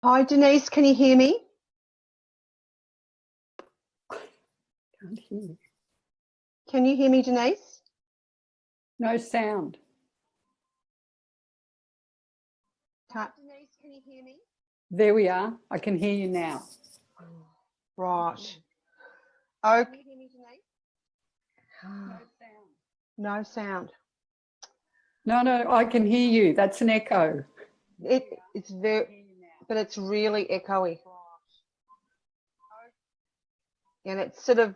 Hi, Denise, can you hear me? Can't hear. Can you hear me, Denise? No sound. Denise, can you hear me? There we are. I can hear you now. Right. Okay. Can you hear me, Denise? No sound. No sound. No, I can hear you. That's an echo. It's very, but it's really echoey. And it's sort of,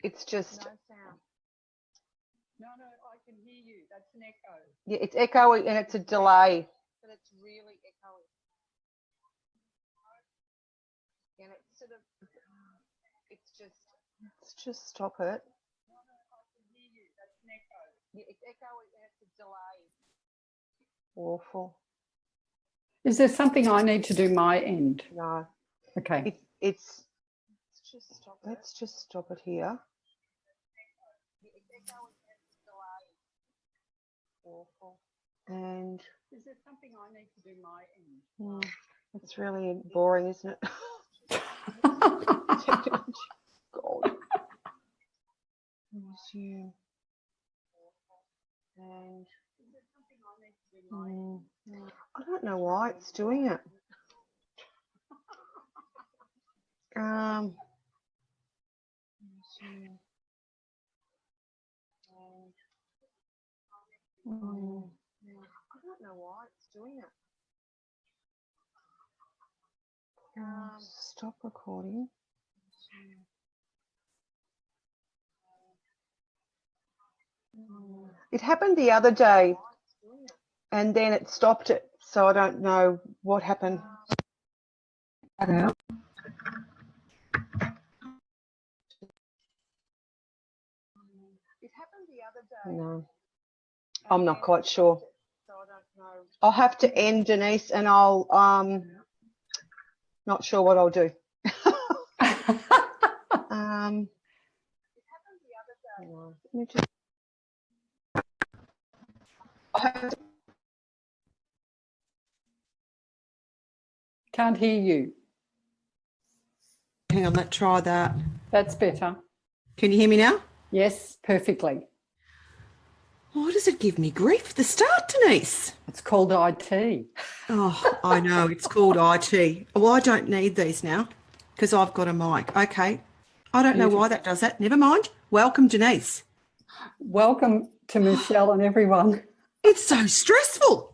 it's just. No sound. No, I can hear you. That's an echo. Yeah, it's echoey and it's a delay. But it's really echoey. And it's sort of, it's just stop it. No, I can hear you. That's an echo. Yeah, it's echoey and it's a delay. Awful. Is there something I need to do my end? No. Okay. Let's just stop it here. Awful. And is there something I need to do my end? It's really boring, isn't it? God. Resume. And is there something I need to do my end? I don't know why it's doing it. Resume. I don't know why it's doing it. Stop recording. It happened the other day and then it stopped it, so I don't know what happened. It happened the other day. No, I'm not quite sure. So I don't know. I'll have to end, Denise, and I'll not sure what I'll do. It happened the other day. No. Let me just. Can't hear you. Hang on, let's try that. That's better. Can you hear me now? Yes, perfectly. Why does it give me grief at the start, Denise? It's called IT. Oh, I know. It's called IT. Well, I don't need these now because I've got a mic. Okay. I don't know why that does that. Never mind. Welcome, Denise. Welcome to Michelle and everyone. It's so stressful.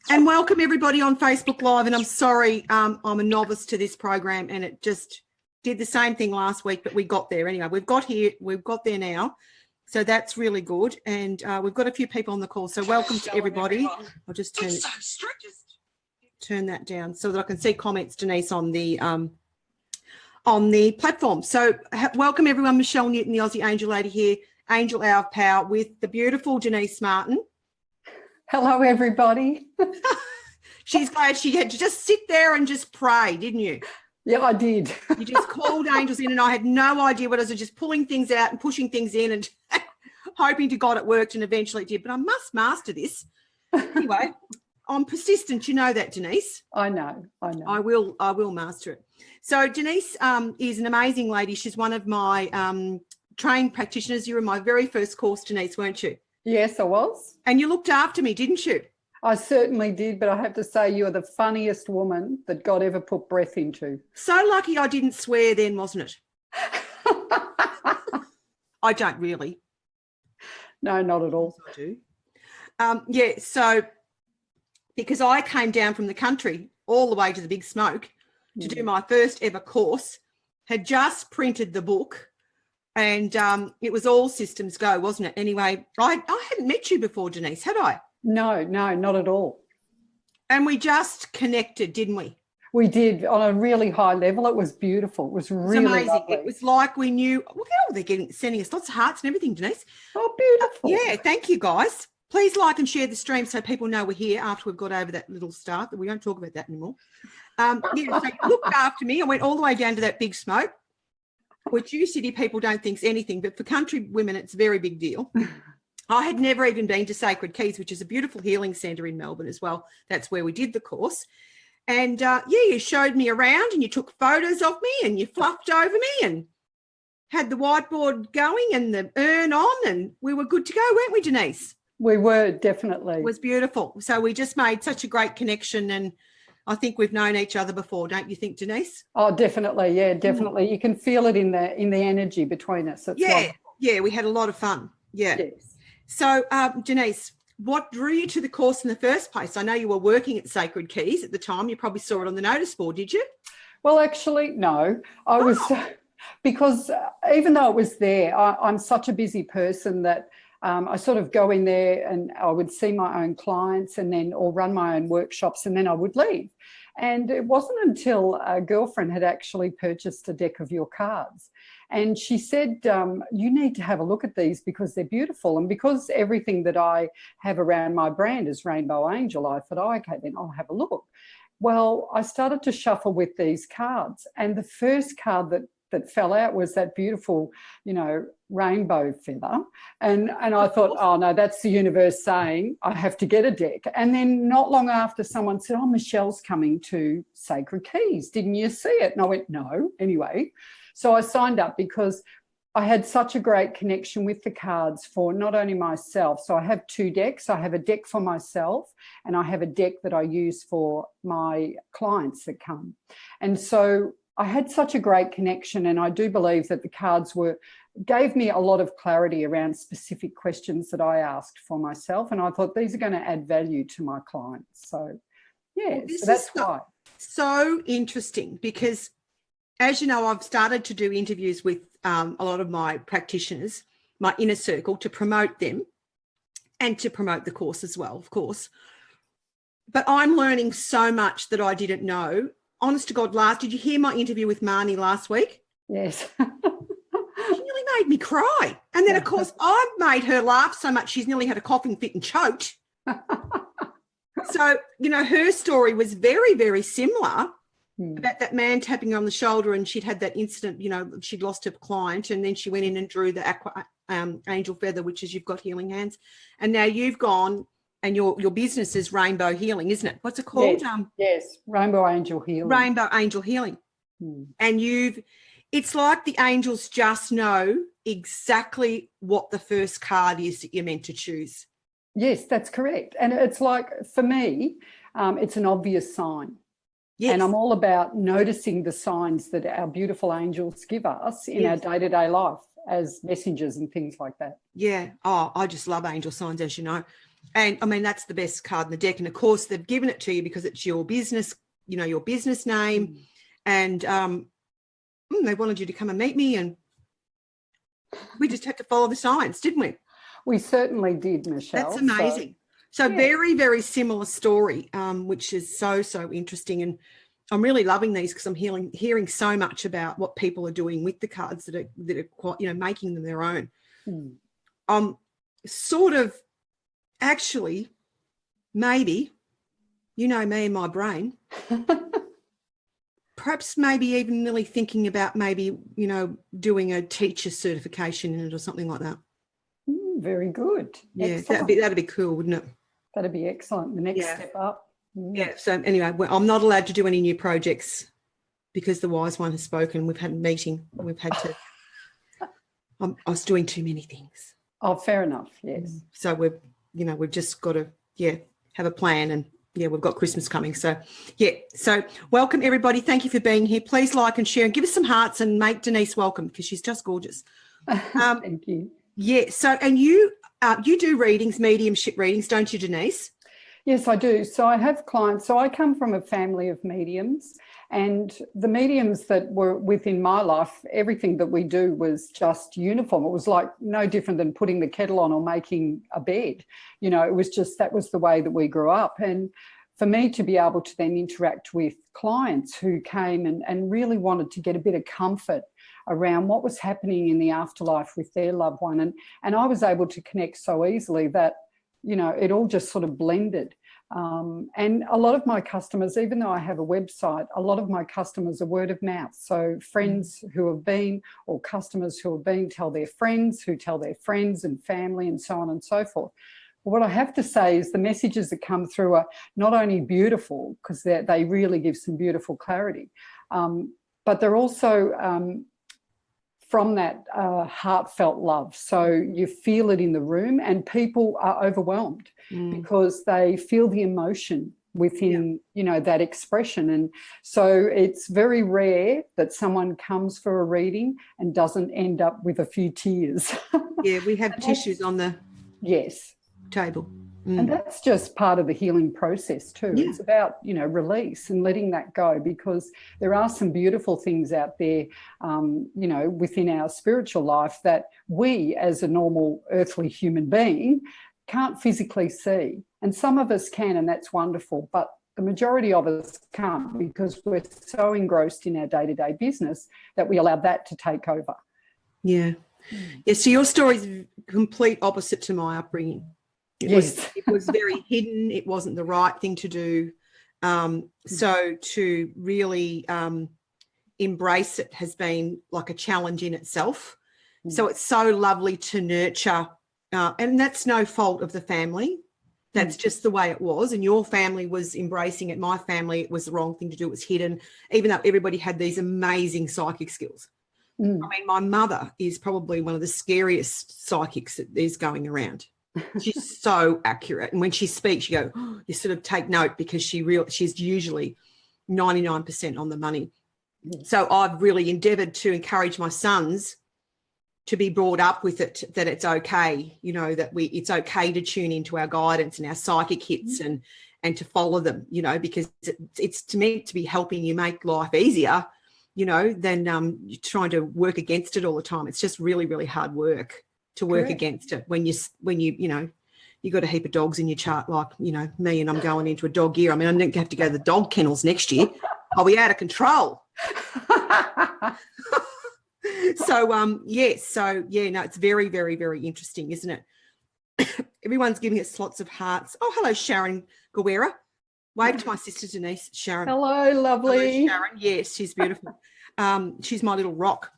And welcome everybody on Facebook Live. And I'm sorry, I'm a novice to this program and it just did the same thing last week, but we got there anyway. We've got there now. So that's really good. And we've got a few people on the call. So welcome to everybody. I'll just turn that down so that I can see comments, Denise, on the platform. So welcome everyone. Michelle Newton, the Aussie Angel Lady here, Angel Hour of Power with the beautiful Denice Martin. Hello, everybody. She's glad she had to just sit there and just pray, didn't you? Yeah, I did. You just called angels in and I had no idea what I was just pulling things out and pushing things in and hoping to God it worked, and eventually it did. But I must master this. Anyway, I'm persistent. You know that, Denise. I know. I will master it. So Denise is an amazing lady. She's one of my trained practitioners. You were in my very first course, Denise, weren't you? Yes, I was. And you looked after me, didn't you? I certainly did, but I have to say you are the funniest woman that God ever put breath into. So lucky I didn't swear then, wasn't it? I don't really. No, not at all. I do. Yeah, so because I came down from the country all the way to the Big Smoke to do my first ever course, had just printed the book, and it was all systems go, wasn't it? Anyway, I hadn't met you before, Denise, had I? No, not at all. And we just connected, didn't we? We did on a really high level. It was beautiful. It was really amazing. Lovely. It was like we knew. Look at all they're sending us lots of hearts and everything, Denise. Oh, beautiful. Yeah, thank you, guys. Please like and share the stream so people know we're here after we've got over that little start. We don't talk about that anymore. Yeah, so you looked after me. I went all the way down to that Big Smoke, which you city people don't think is anything, but for country women, it's a very big deal. I had never even been to Sacred Keys, which is a beautiful healing centre in Melbourne as well. That's where we did the course. And you showed me around and you took photos of me and you fluffed over me and had the whiteboard going and the urn on, and we were good to go, weren't we, Denice? We were, definitely. It was beautiful. So we just made such a great connection, and I think we've known each other before, don't you think, Denice? Oh, definitely. Yeah, definitely. You can feel it in the energy between us. It's yeah, we had a lot of fun. Yeah. Yes. So, Denice, what drew you to the course in the first place? I know you were working at Sacred Keys at the time. You probably saw it on the notice board, did you? Well, actually, no. I was... Because even though it was there, I'm such a busy person that I sort of go in there and I would see my own clients and then or run my own workshops, and then I would leave. And it wasn't until a girlfriend had actually purchased a deck of your cards. And she said, you need to have a look at these because they're beautiful. And because everything that I have around my brand is Rainbow Angel, I thought, oh, okay, then I'll have a look. Well, I started to shuffle with these cards. And the first card that fell out was that beautiful, rainbow feather. And I thought, oh, no, that's the universe saying I have to get a deck. And then not long after, someone said, oh, Michelle's coming to Sacred Keys. Didn't you see it? And I went, no. Anyway, so I signed up because I had such a great connection with the cards for not only myself. So I have 2 decks. I have a deck for myself and I have a deck that I use for my clients that come. And so I had such a great connection, and I do believe that the cards gave me a lot of clarity around specific questions that I asked for myself, and I thought these are going to add value to my clients. So, yeah, well, so that's why. So interesting because, as you know, I've started to do interviews with a lot of my practitioners, my inner circle, to promote them and to promote the course as well, of course. But I'm learning so much that I didn't know. Honest to God, did you hear my interview with Marnie last week? Yes. She nearly made me cry. And then, of course, I've made her laugh so much she's nearly had a coughing fit and choked. So, her story was very, very similar about that man tapping her on the shoulder, and she'd had that incident, she'd lost her client, and then she went in and drew the angel feather, which is you've got healing hands. And now you've gone... And your business is Rainbow Healing, isn't it? What's it called? Yes, Rainbow Angel Healing. Rainbow Angel Healing. And it's like the angels just know exactly what the first card is that you're meant to choose. Yes, that's correct. And it's like, for me, it's an obvious sign. Yes. And I'm all about noticing the signs that our beautiful angels give us in our day-to-day life as messengers and things like that. Yeah. Oh, I just love angel signs, as you know. And I mean, that's the best card in the deck. And of course, they've given it to you because it's your business, your business name. And they wanted you to come and meet me. And we just had to follow the signs, didn't we? We certainly did, Michelle. That's amazing. So very, very similar story, which is so, so interesting. And I'm really loving these because I'm hearing so much about what people are doing with the cards that are quite, making them their own. Sort of, actually, maybe, me and my brain, perhaps maybe even really thinking about maybe, doing a teacher certification in it or something like that. Very good. Yeah, that'd be cool, wouldn't it? That'd be excellent. The next step up. Yeah, so anyway, I'm not allowed to do any new projects because the wise one has spoken. We've had a meeting. We've had to, I was doing too many things. Oh, fair enough, yes. So we've just got to, have a plan, and we've got Christmas coming. So, so welcome everybody. Thank you for being here. Please like and share and give us some hearts and make Denice welcome because she's just gorgeous. Thank you. Yeah, so, and you do readings, mediumship readings, don't you, Denice? Yes, I do. So I have clients. So I come from a family of mediums, and the mediums that were within my life, everything that we do was just uniform. It was like no different than putting the kettle on or making a bed. It was just, that was the way that we grew up. And for me to be able to then interact with clients who came and really wanted to get a bit of comfort around what was happening in the afterlife with their loved one. And I was able to connect so easily that, it all just sort of blended. And a lot of my customers, even though I have a website, a lot of my customers are word of mouth. So friends who have been, or customers who have been, tell their friends, who tell their friends and family and so on and so forth. What I have to say is the messages that come through are not only beautiful, because they really give some beautiful clarity, but they're also from that heartfelt love. So you feel it in the room, and people are overwhelmed because they feel the emotion within, you know, that expression. And so it's very rare that someone comes for a reading and doesn't end up with a few tears. Yeah, we have tissues on the table. And that's just part of the healing process too. It's about, you know, release and letting that go, because there are some beautiful things out there, you know, within our spiritual life that we as a normal earthly human being can't physically see. And some of us can, and that's wonderful. But the majority of us can't, because we're so engrossed in our day-to-day business that we allow that to take over. Yeah. Yeah, so your story is complete opposite to my upbringing. It was very hidden. It wasn't the right thing to do. So to really embrace it has been like a challenge in itself. So it's so lovely to nurture, and that's no fault of the family. That's just the way it was. And your family was embracing it. My family, it was the wrong thing to do. It was hidden, even though everybody had these amazing psychic skills. I mean, my mother is probably one of the scariest psychics that is going around. She's so accurate. And when she speaks, you go, oh, you sort of take note, because she's usually 99% on the money. So I've really endeavoured to encourage my sons to be brought up with it, that it's okay, you know, that it's okay to tune into our guidance and our psychic hits and to follow them, you know, because it's meant to be helping you make life easier, you know, than trying to work against it all the time. It's just really, really hard work to work against it when you know, you got a heap of dogs in your chart, like, you know, me, and I'm going into a dog year. I mean, I'm going to have to go to the dog kennels next year. I'll be out of control. So, no, it's very, very, very interesting, isn't it? Everyone's giving us lots of hearts. Oh, hello, Sharon Guerra. Wave to my sister Denice. Sharon. Hello, lovely. Hello, Sharon. Yes, she's beautiful. She's my little rock.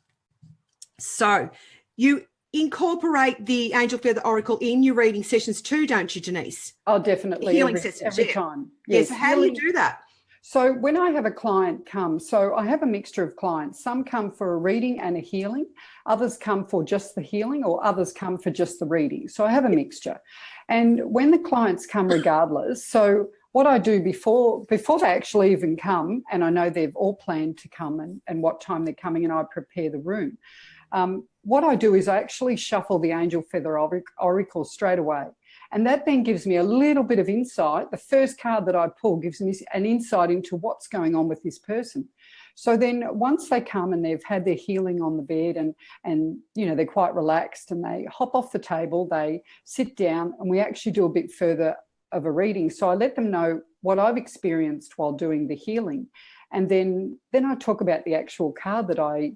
So you incorporate the Angel Feather Oracle in your reading sessions too, don't you, Denice? Oh, definitely. Healing sessions, every time. Yes. So how do you do that? So when I have a client come, so I have a mixture of clients. Some come for a reading and a healing. Others come for just the healing, or others come for just the reading. So I have a mixture. And when the clients come regardless, so what I do before they actually even come, and I know they've all planned to come and what time they're coming, and I prepare the room. What I do is I actually shuffle the Angel Feather Oracle straight away. And that then gives me a little bit of insight. The first card that I pull gives me an insight into what's going on with this person. So then once they come and they've had their healing on the bed and you know, they're quite relaxed, and they hop off the table, they sit down, and we actually do a bit further of a reading. So I let them know what I've experienced while doing the healing. And then I talk about the actual card that I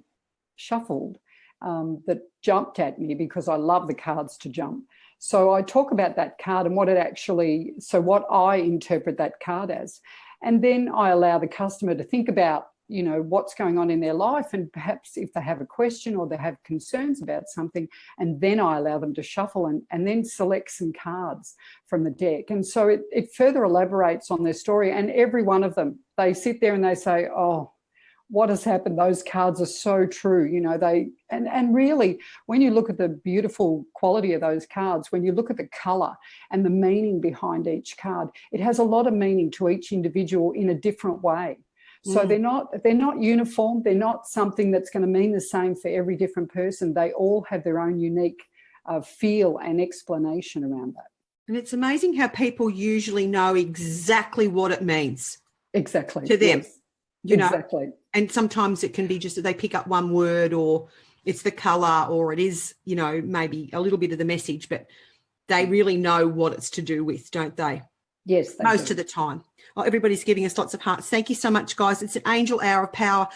shuffled that jumped at me, because I love the cards to jump. So I talk about that card and what I interpret that card as. And then I allow the customer to think about, you know, what's going on in their life, and perhaps if they have a question or they have concerns about something, and then I allow them to shuffle and then select some cards from the deck. And so it further elaborates on their story. And every one of them, they sit there and they say, oh, what has happened? Those cards are so true. You know, and really, when you look at the beautiful quality of those cards, when you look at the colour and the meaning behind each card, it has a lot of meaning to each individual in a different way. So they're not uniform. They're not something that's going to mean the same for every different person. They all have their own unique feel and explanation around that. And it's amazing how people usually know exactly what it means. Exactly. To them. Yes. You know, exactly. And sometimes it can be just that they pick up one word, or it's the colour, or it is, you know, maybe a little bit of the message, but they really know what it's to do with, don't they? Yes, they most do. of the time. Oh, everybody's giving us lots of hearts. Thank you so much, guys. It's an Angel Hour of Power.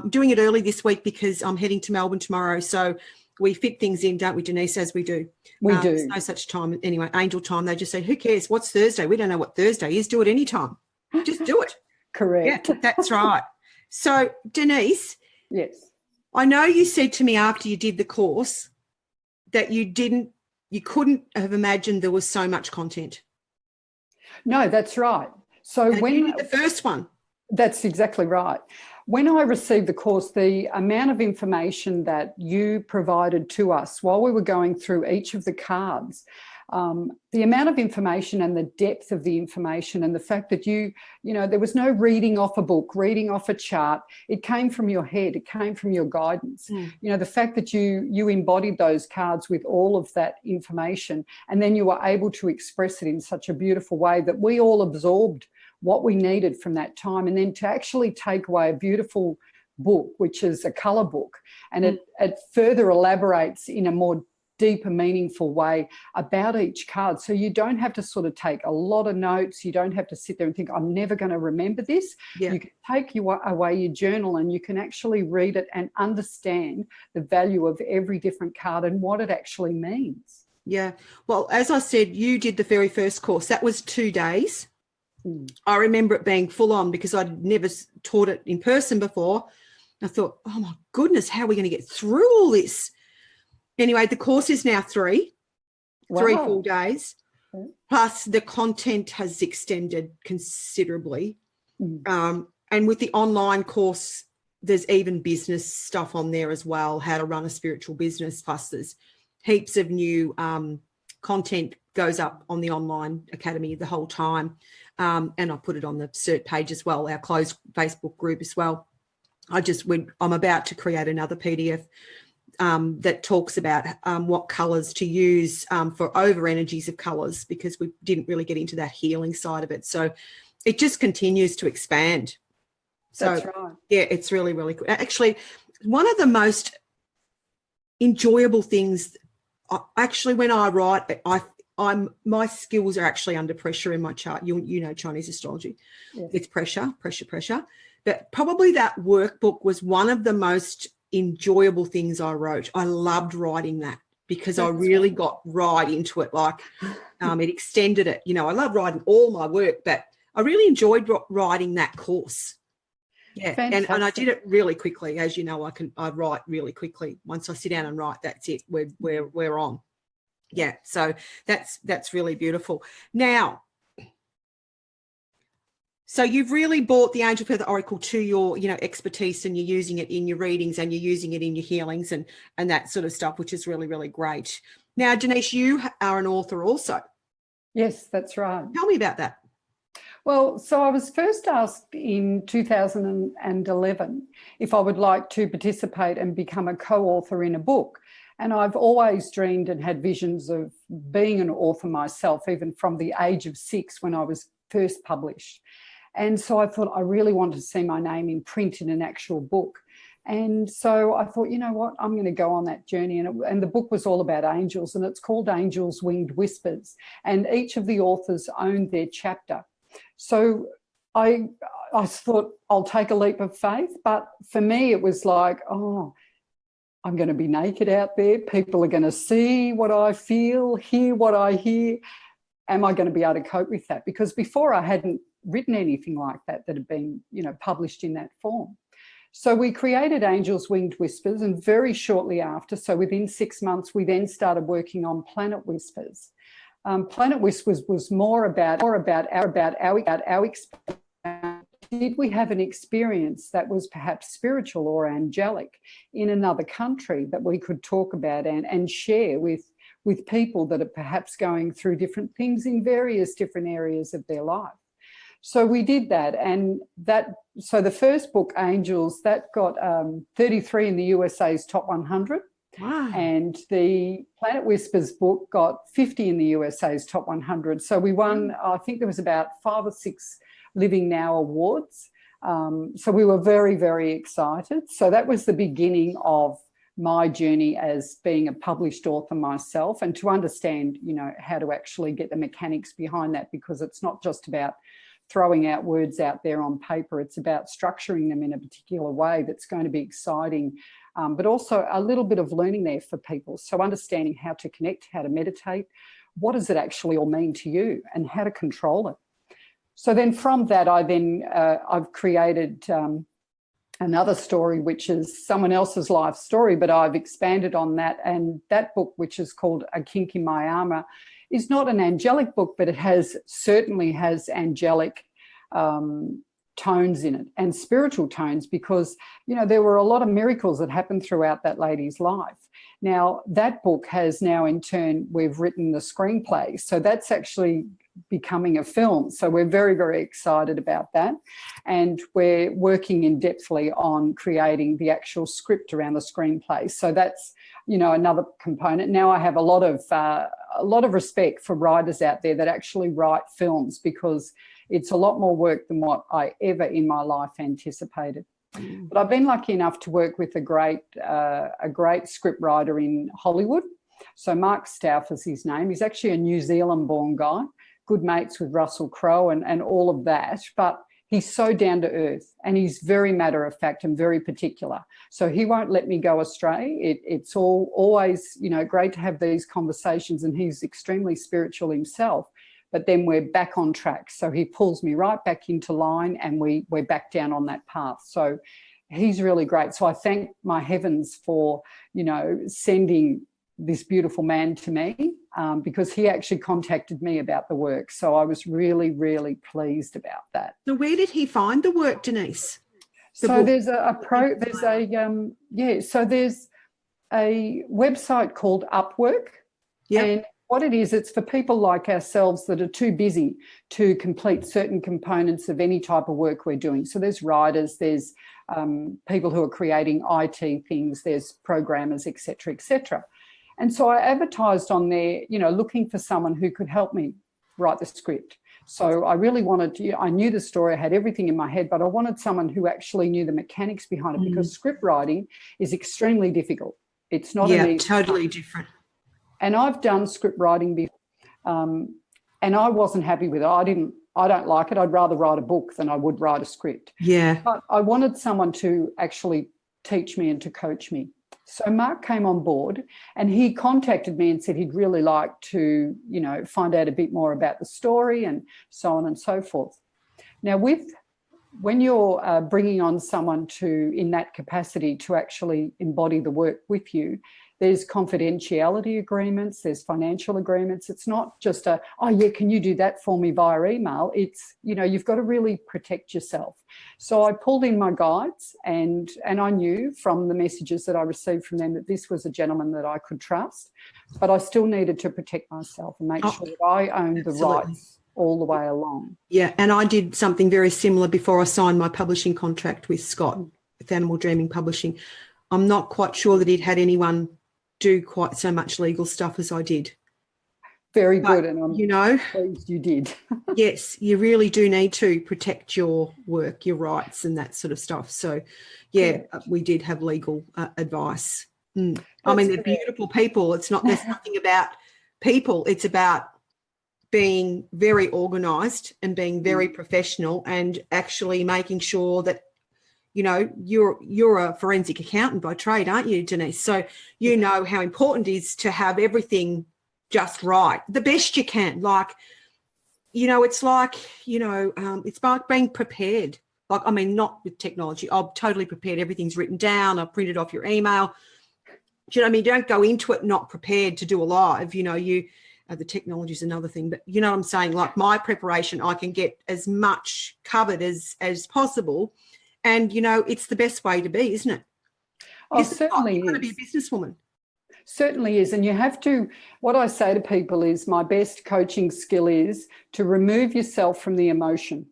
Doing it early this week because I'm heading to Melbourne tomorrow. So we fit things in, don't we, Denice, as we do? We do. There's no such time. Anyway, Angel time, they just say, who cares? What's Thursday? We don't know what Thursday is. Do it anytime. Just do it. Correct. Yeah, that's right. So, Denice. Yes. I know you said to me after you did the course that you didn't you couldn't have imagined there was so much content. No, that's right. So And when you did the first one. That's exactly right. When I received the course, the amount of information that you provided to us while we were going through each of the cards, the amount of information and the depth of the information, and the fact that you know, there was no reading off a book, reading off a chart. It came from your head. It came from your guidance. You know, the fact that you embodied those cards with all of that information, and then you were able to express it in such a beautiful way that we all absorbed what we needed from that time, and then to actually take away a beautiful book, which is a colour book, and it further elaborates in a more deeper, meaningful way about each card. So you don't have to sort of take a lot of notes. You don't have to sit there and think, I'm never going to remember this. You can take away your journal, and you can actually read it and understand the value of every different card and what it actually means. Yeah. Well, as I said, you did the very first course. That was 2 days. I remember it being full on because I'd never taught it in person before. I thought, oh my goodness, how are we going to get through all this? Anyway, the course is now 3 full days. Plus the content has extended considerably. And with the online course, there's even business stuff on there as well, how to run a spiritual business. Plus there's heaps of new content goes up on the online academy the whole time. And I put it on the cert page as well, our closed Facebook group as well. I'm about to create another PDF that talks about what colours to use for over energies of colours, because we didn't really get into that healing side of it. So it just continues to expand. So, that's right. Yeah, it's really, really cool. Actually, one of the most enjoyable things, actually, when I write, my skills are actually under pressure in my chart. You know Chinese astrology. Yes. It's pressure. But probably that workbook was one of the most enjoyable things I wrote. I loved writing that because I really got right into it. Like it extended it. You know, I love writing all my work, but I really enjoyed writing that course. Yeah, and I did it really quickly. As you know, I write really quickly. Once I sit down and write, that's it. We're on. Yeah, so that's really beautiful. Now, so you've really brought the Angel Feather Oracle to your, expertise, and you're using it in your readings and you're using it in your healings and that sort of stuff, which is really, really great. Now, Denice, you are an author also. Yes, that's right. Tell me about that. Well, so I was first asked in 2011 if I would like to participate and become a co-author in a book. And I've always dreamed and had visions of being an author myself, even from the age of 6 when I was first published. And so I thought I really wanted to see my name in print in an actual book. And so I thought, you know what, I'm going to go on that journey. And the book was all about angels, and it's called Angels' Winged Whispers. And each of the authors owned their chapter. So I thought I'll take a leap of faith. But for me, it was like, oh, I'm going to be naked out there. People are going to see what I feel, hear what I hear. Am I going to be able to cope with that? Because before I hadn't written anything like that had been, published in that form. So we created Angels' Winged Whispers, and very shortly after, so within 6 months, we then started working on Planet Whispers. Planet Whispers was more about our experience. Did we have an experience that was perhaps spiritual or angelic in another country that we could talk about and share with people that are perhaps going through different things in various different areas of their life? So we did that, so the first book, Angels, that got 33 in the USA's top 100. Wow. And the Planet Whispers book got 50 in the USA's top 100. So we won, I think there was about 5 or 6 Living Now awards. So we were very, very excited. So that was the beginning of my journey as being a published author myself, and to understand, how to actually get the mechanics behind that, because it's not just about throwing out words out there on paper. It's about structuring them in a particular way that's going to be exciting, but also a little bit of learning there for people. So understanding how to connect, how to meditate, what does it actually all mean to you, and how to control it. So then from that, I've created another story, which is someone else's life story, but I've expanded on that. And that book, which is called A Kink in My Armour, is not an angelic book, but it certainly has angelic tones in it and spiritual tones, because, you know, there were a lot of miracles that happened throughout that lady's life. Now, that book has now, in turn, we've written the screenplay. So that's actually becoming a film. So we're very, very excited about that. And we're working in depthly on creating the actual script around the screenplay. So that's, you know, another component. Now I have a lot of respect for writers out there that actually write films, because it's a lot more work than what I ever in my life anticipated. But I've been lucky enough to work with a great script writer in Hollywood. So Mark Stouff is his name. He's actually a New Zealand-born guy, good mates with Russell Crowe and all of that. But he's so down to earth, and he's very matter of fact and very particular. So he won't let me go astray. It's always, you know, great to have these conversations, and he's extremely spiritual himself. But then we're back on track. So he pulls me right back into line, and we're back down on that path. So he's really great. So I thank my heavens for, you know, sending this beautiful man to me, because he actually contacted me about the work. So I was really, really pleased about that. So where did he find the work, Denice? So there's a website called Upwork. Yeah. And what it is, it's for people like ourselves that are too busy to complete certain components of any type of work we're doing. So there's writers, there's people who are creating IT things, there's programmers, et cetera, et cetera. And so I advertised on there, you know, looking for someone who could help me write the script. So I really wanted to, I knew the story, I had everything in my head, but I wanted someone who actually knew the mechanics behind it, because script writing is extremely difficult. It's not an easy totally different. And I've done script writing before, and I wasn't happy with it. I don't like it. I'd rather write a book than I would write a script. Yeah. But I wanted someone to actually teach me and to coach me. So Mark came on board, and he contacted me and said he'd really like to, you know, find out a bit more about the story and so on and so forth. Now, when you're bringing on someone in that capacity to actually embody the work with you, there's confidentiality agreements, there's financial agreements. It's not just can you do that for me via email? It's, you know, you've got to really protect yourself. So I pulled in my guides, and I knew from the messages that I received from them that this was a gentleman that I could trust, but I still needed to protect myself and make sure that I owned the rights all the way along. Yeah, and I did something very similar before I signed my publishing contract with Scott, with Animal Dreaming Publishing. I'm not quite sure that he'd had anyone do quite so much legal stuff as I did. Very good, and I'm pleased you did. Yes, you really do need to protect your work, your rights and that sort of stuff. So, we did have legal advice. I mean, they're beautiful people. There's nothing about people. It's about being very organised and being very professional, and actually making sure that, you know, you're a forensic accountant by trade, aren't you, Denice? So you know how important it is to have everything just right, the best you can. Like, you know, it's like, you know, it's like being prepared. Like, I mean, not with technology. I'm totally prepared. Everything's written down. I've printed off your email. Do you know what I mean? Don't go into it not prepared to do a live. You know, the technology is another thing, but you know what I'm saying? Like, my preparation, I can get as much covered as possible. And, you know, it's the best way to be, isn't it? Oh, certainly You've got to be a businesswoman. Certainly is. And you have to, what I say to people is, my best coaching skill is to remove yourself from the emotion.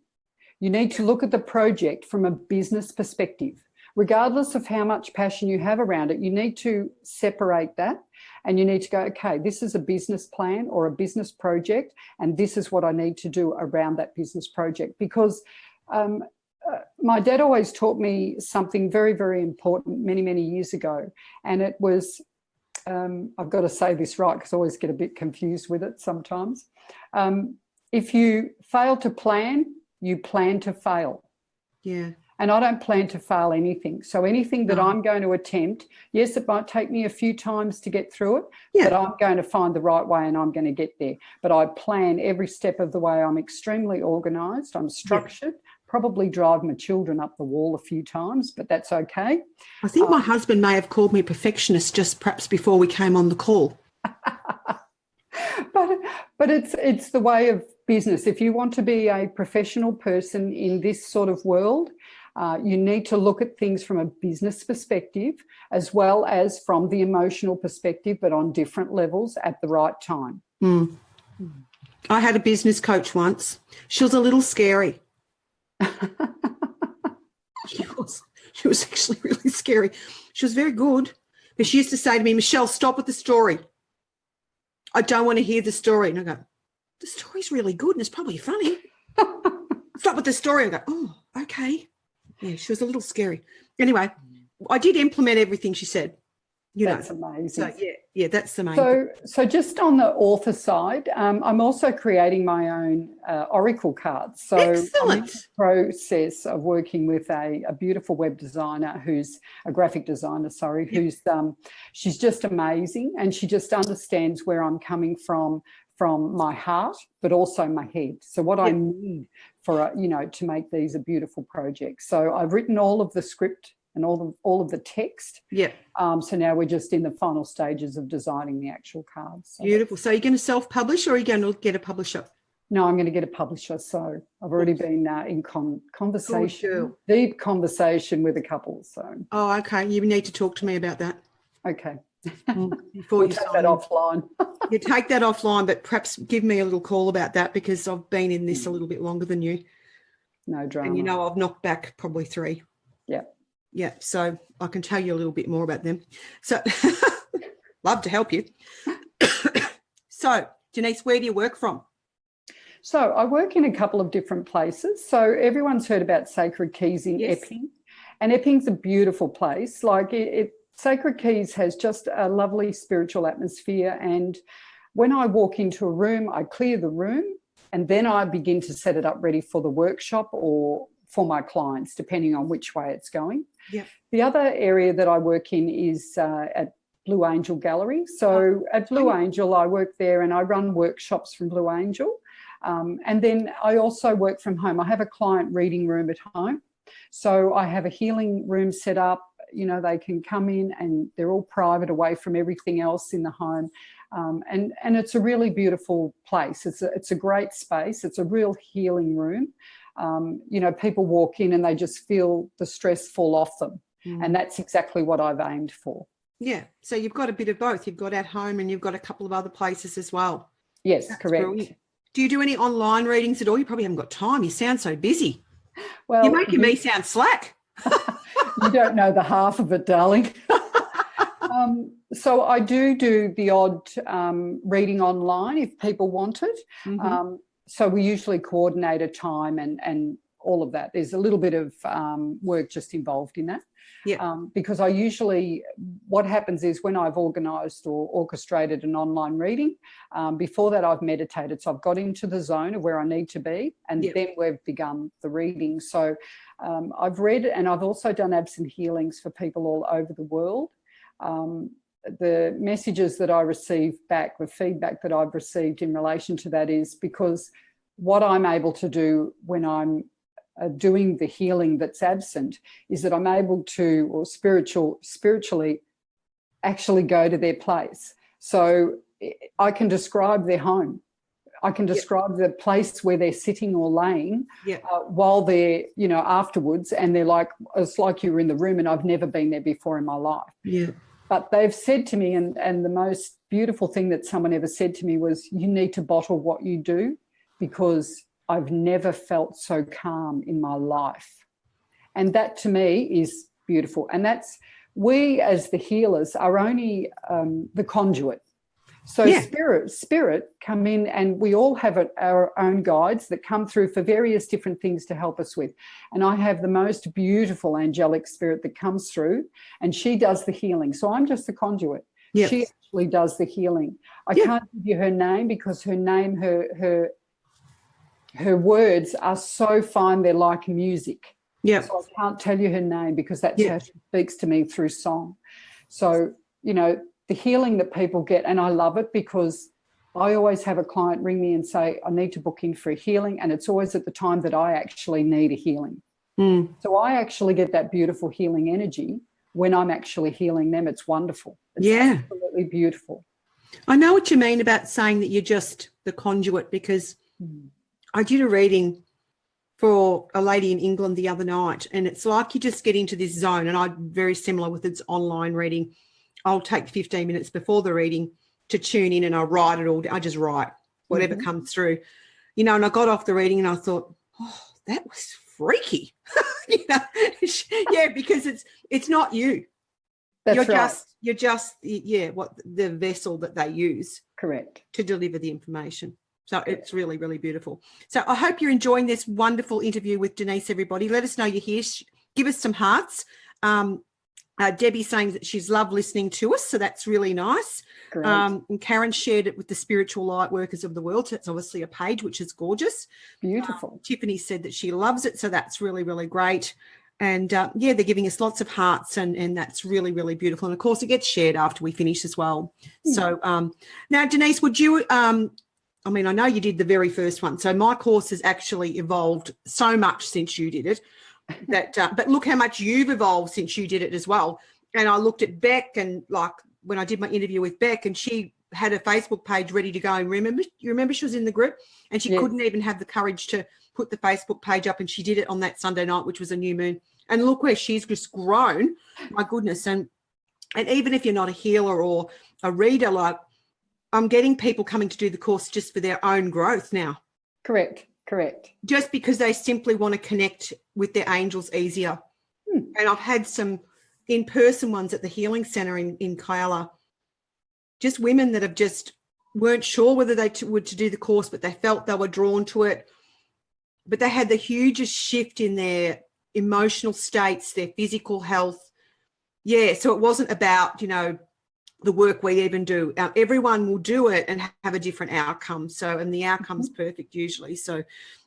You need to look at the project from a business perspective. Regardless of how much passion you have around it, you need to separate that, and you need to go, okay, this is a business plan or a business project, and this is what I need to do around that business project. Because my dad always taught me something very, very important many, many years ago. And it was, I've got to say this right because I always get a bit confused with it sometimes. If you fail to plan, you plan to fail. Yeah. And I don't plan to fail anything. So anything that I'm going to attempt, yes, it might take me a few times to get through it, but I'm going to find the right way and I'm going to get there. But I plan every step of the way. I'm extremely organised. I'm structured, probably drive my children up the wall a few times, but that's okay. I think my husband may have called me a perfectionist just perhaps before we came on the call. But it's the way of business. If you want to be a professional person in this sort of world, you need to look at things from a business perspective as well as from the emotional perspective, but on different levels at the right time. Mm. I had a business coach once. She was a little scary. She was actually really scary. She was very good, but she used to say to me, Michelle, stop with the story. I don't want to hear the story. And I go, the story's really good and it's probably funny. Stop with the story. I go, oh, okay. Yeah, she was a little scary. Anyway, I did implement everything she said. That's amazing. So, yeah, that's the main thing. So just on the author side, I'm also creating my own oracle cards. So excellent. I'm in the process of working with a beautiful web designer who's a graphic designer, who's she's just amazing, and she just understands where I'm coming from my heart, but also my head. So what I need for, to make these a beautiful project. So I've written all of the script and all of the text. Yeah. So now we're just in the final stages of designing the actual cards. So beautiful. So you're going to self-publish or are you going to get a publisher? No, I'm going to get a publisher. So I've already been in conversation, deep conversation with a couple. So. Oh, okay. You need to talk to me about that. Okay. Before you take that offline. You take that offline, but perhaps give me a little call about that because I've been in this a little bit longer than you. No drama. And I've knocked back probably 3. Yeah. Yeah, so I can tell you a little bit more about them. So love to help you. So, Denice, where do you work from? So I work in a couple of different places. So everyone's heard about Sacred Keys in Epping, and Epping's a beautiful place. Like Sacred Keys has just a lovely spiritual atmosphere, and when I walk into a room, I clear the room and then I begin to set it up ready for the workshop or for my clients, depending on which way it's going. Yeah. The other area that I work in is at Blue Angel Gallery. So at Blue Angel, I work there and I run workshops from Blue Angel. And then I also work from home. I have a client reading room at home. So I have a healing room set up. They can come in and they're all private, away from everything else in the home. And it's a really beautiful place. It's a great space. It's a real healing room. People walk in and they just feel the stress fall off them. And that's exactly what I've aimed for. Yeah. So you've got a bit of both. You've got at home and you've got a couple of other places as well. Yes, that's correct. Brilliant. Do you do any online readings at all? You probably haven't got time. You sound so busy. Well, you're making me sound slack. You don't know the half of it, darling. So I do the odd reading online if people want it. Mm-hmm. So we usually coordinate a time and all of that. There's a little bit of work just involved in that. Yeah. Because what happens is when I've organised or orchestrated an online reading, before that I've meditated. So I've got into the zone of where I need to be, and then we've begun the reading. So I've read, and I've also done absent healings for people all over the world. The messages that I receive back, the feedback that I've received in relation to that is because what I'm able to do when I'm doing the healing that's absent is that I'm able to, or spiritually actually go to their place. So I can describe their home. I can describe the place where they're sitting or laying while they're, afterwards, and they're like, it's like you were in the room and I've never been there before in my life. Yeah. But they've said to me, and the most beautiful thing that someone ever said to me was, you need to bottle what you do because I've never felt so calm in my life. And that to me is beautiful. And we as the healers are only the conduit. So spirit come in, and we all have our own guides that come through for various different things to help us with. And I have the most beautiful angelic spirit that comes through, and she does the healing. So I'm just the conduit. Yep. She actually does the healing. I can't give you her name because her name, her words are so fine, they're like music. Yeah. So I can't tell you her name because that's how she speaks to me through song. So, the healing that people get, and I love it because I always have a client ring me and say, I need to book in for a healing, and it's always at the time that I actually need a healing. So I actually get that beautiful healing energy when I'm actually healing them. It's wonderful. It's absolutely beautiful. I know what you mean about saying that you're just the conduit, because I did a reading for a lady in England the other night, and it's like you just get into this zone, and I'm very similar with its online reading. I'll take 15 minutes before the reading to tune in, and I write it all. I just write whatever comes through, you know, and I got off the reading and I thought, oh, that was freaky. You know, yeah, because it's not you. That's you're right. You're just what the vessel that they use. Correct. To deliver the information. So it's really, really beautiful. So I hope you're enjoying this wonderful interview with Denice, everybody. Let us know you're here. Give us some hearts. Debbie's saying that she's loved listening to us, so that's really nice. And Karen shared it with the Spiritual Light Workers of the World. So it's obviously a page, which is gorgeous. Beautiful. Tiffany said that she loves it, so that's really, really great. And, they're giving us lots of hearts, and that's really, really beautiful. And, of course, it gets shared after we finish as well. So now, Denice, would you I mean, I know you did the very first one. So my course has actually evolved so much since you did it. But look how much you've evolved since you did it as well. And I looked at Beck, and like when I did my interview with Beck, and she had a Facebook page ready to go. And you remember she was in the group, and she couldn't even have the courage to put the Facebook page up, and she did it on that Sunday night, which was a new moon. And look where she's just grown. My goodness. And even if you're not a healer or a reader, like I'm getting people coming to do the course just for their own growth now. Correct. Just because they simply want to connect with their angels easier. And I've had some in-person ones at the Healing Centre in Kyala, just women that have just weren't sure whether they would to do the course, but they felt they were drawn to it. But they had the hugest shift in their emotional states, their physical health. Yeah, so it wasn't about, you know, the work we even do. Everyone will do it and have a different outcome. So, and the outcome's perfect usually. So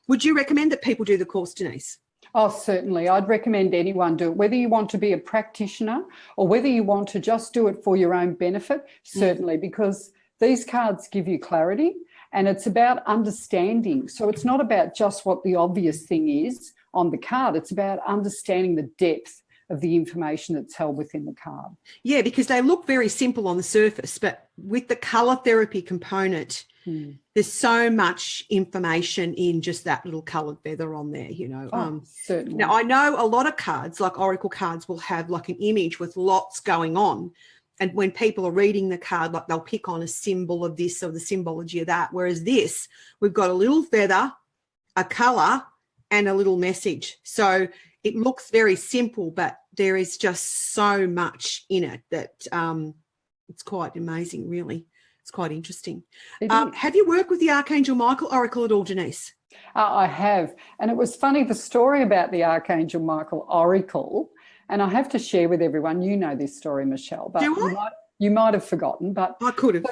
would you recommend that people do the course, Denice? Oh, certainly. I'd recommend anyone do it, whether you want to be a practitioner or whether you want to just do it for your own benefit, certainly, because these cards give you clarity, and it's about understanding. So it's not about just what the obvious thing is on the card. It's about understanding the depth of the information that's held within the card. Yeah, because they look very simple on the surface, but with the colour therapy component, there's so much information in just that little coloured feather on there, you know. Certainly. Now, I know a lot of cards, like oracle cards, will have like an image with lots going on. And when people are reading the card, like they'll pick on a symbol of this or the symbology of that. Whereas this, we've got a little feather, a colour, and a little message. So it looks very simple, but there is just so much in it that it's quite amazing, really. It's quite interesting. Have you worked with the Archangel Michael Oracle at all, Denice? I have. And it was funny, the story about the Archangel Michael Oracle, and I have to share with everyone, you know this story, Michelle, but you might have forgotten. But I could have.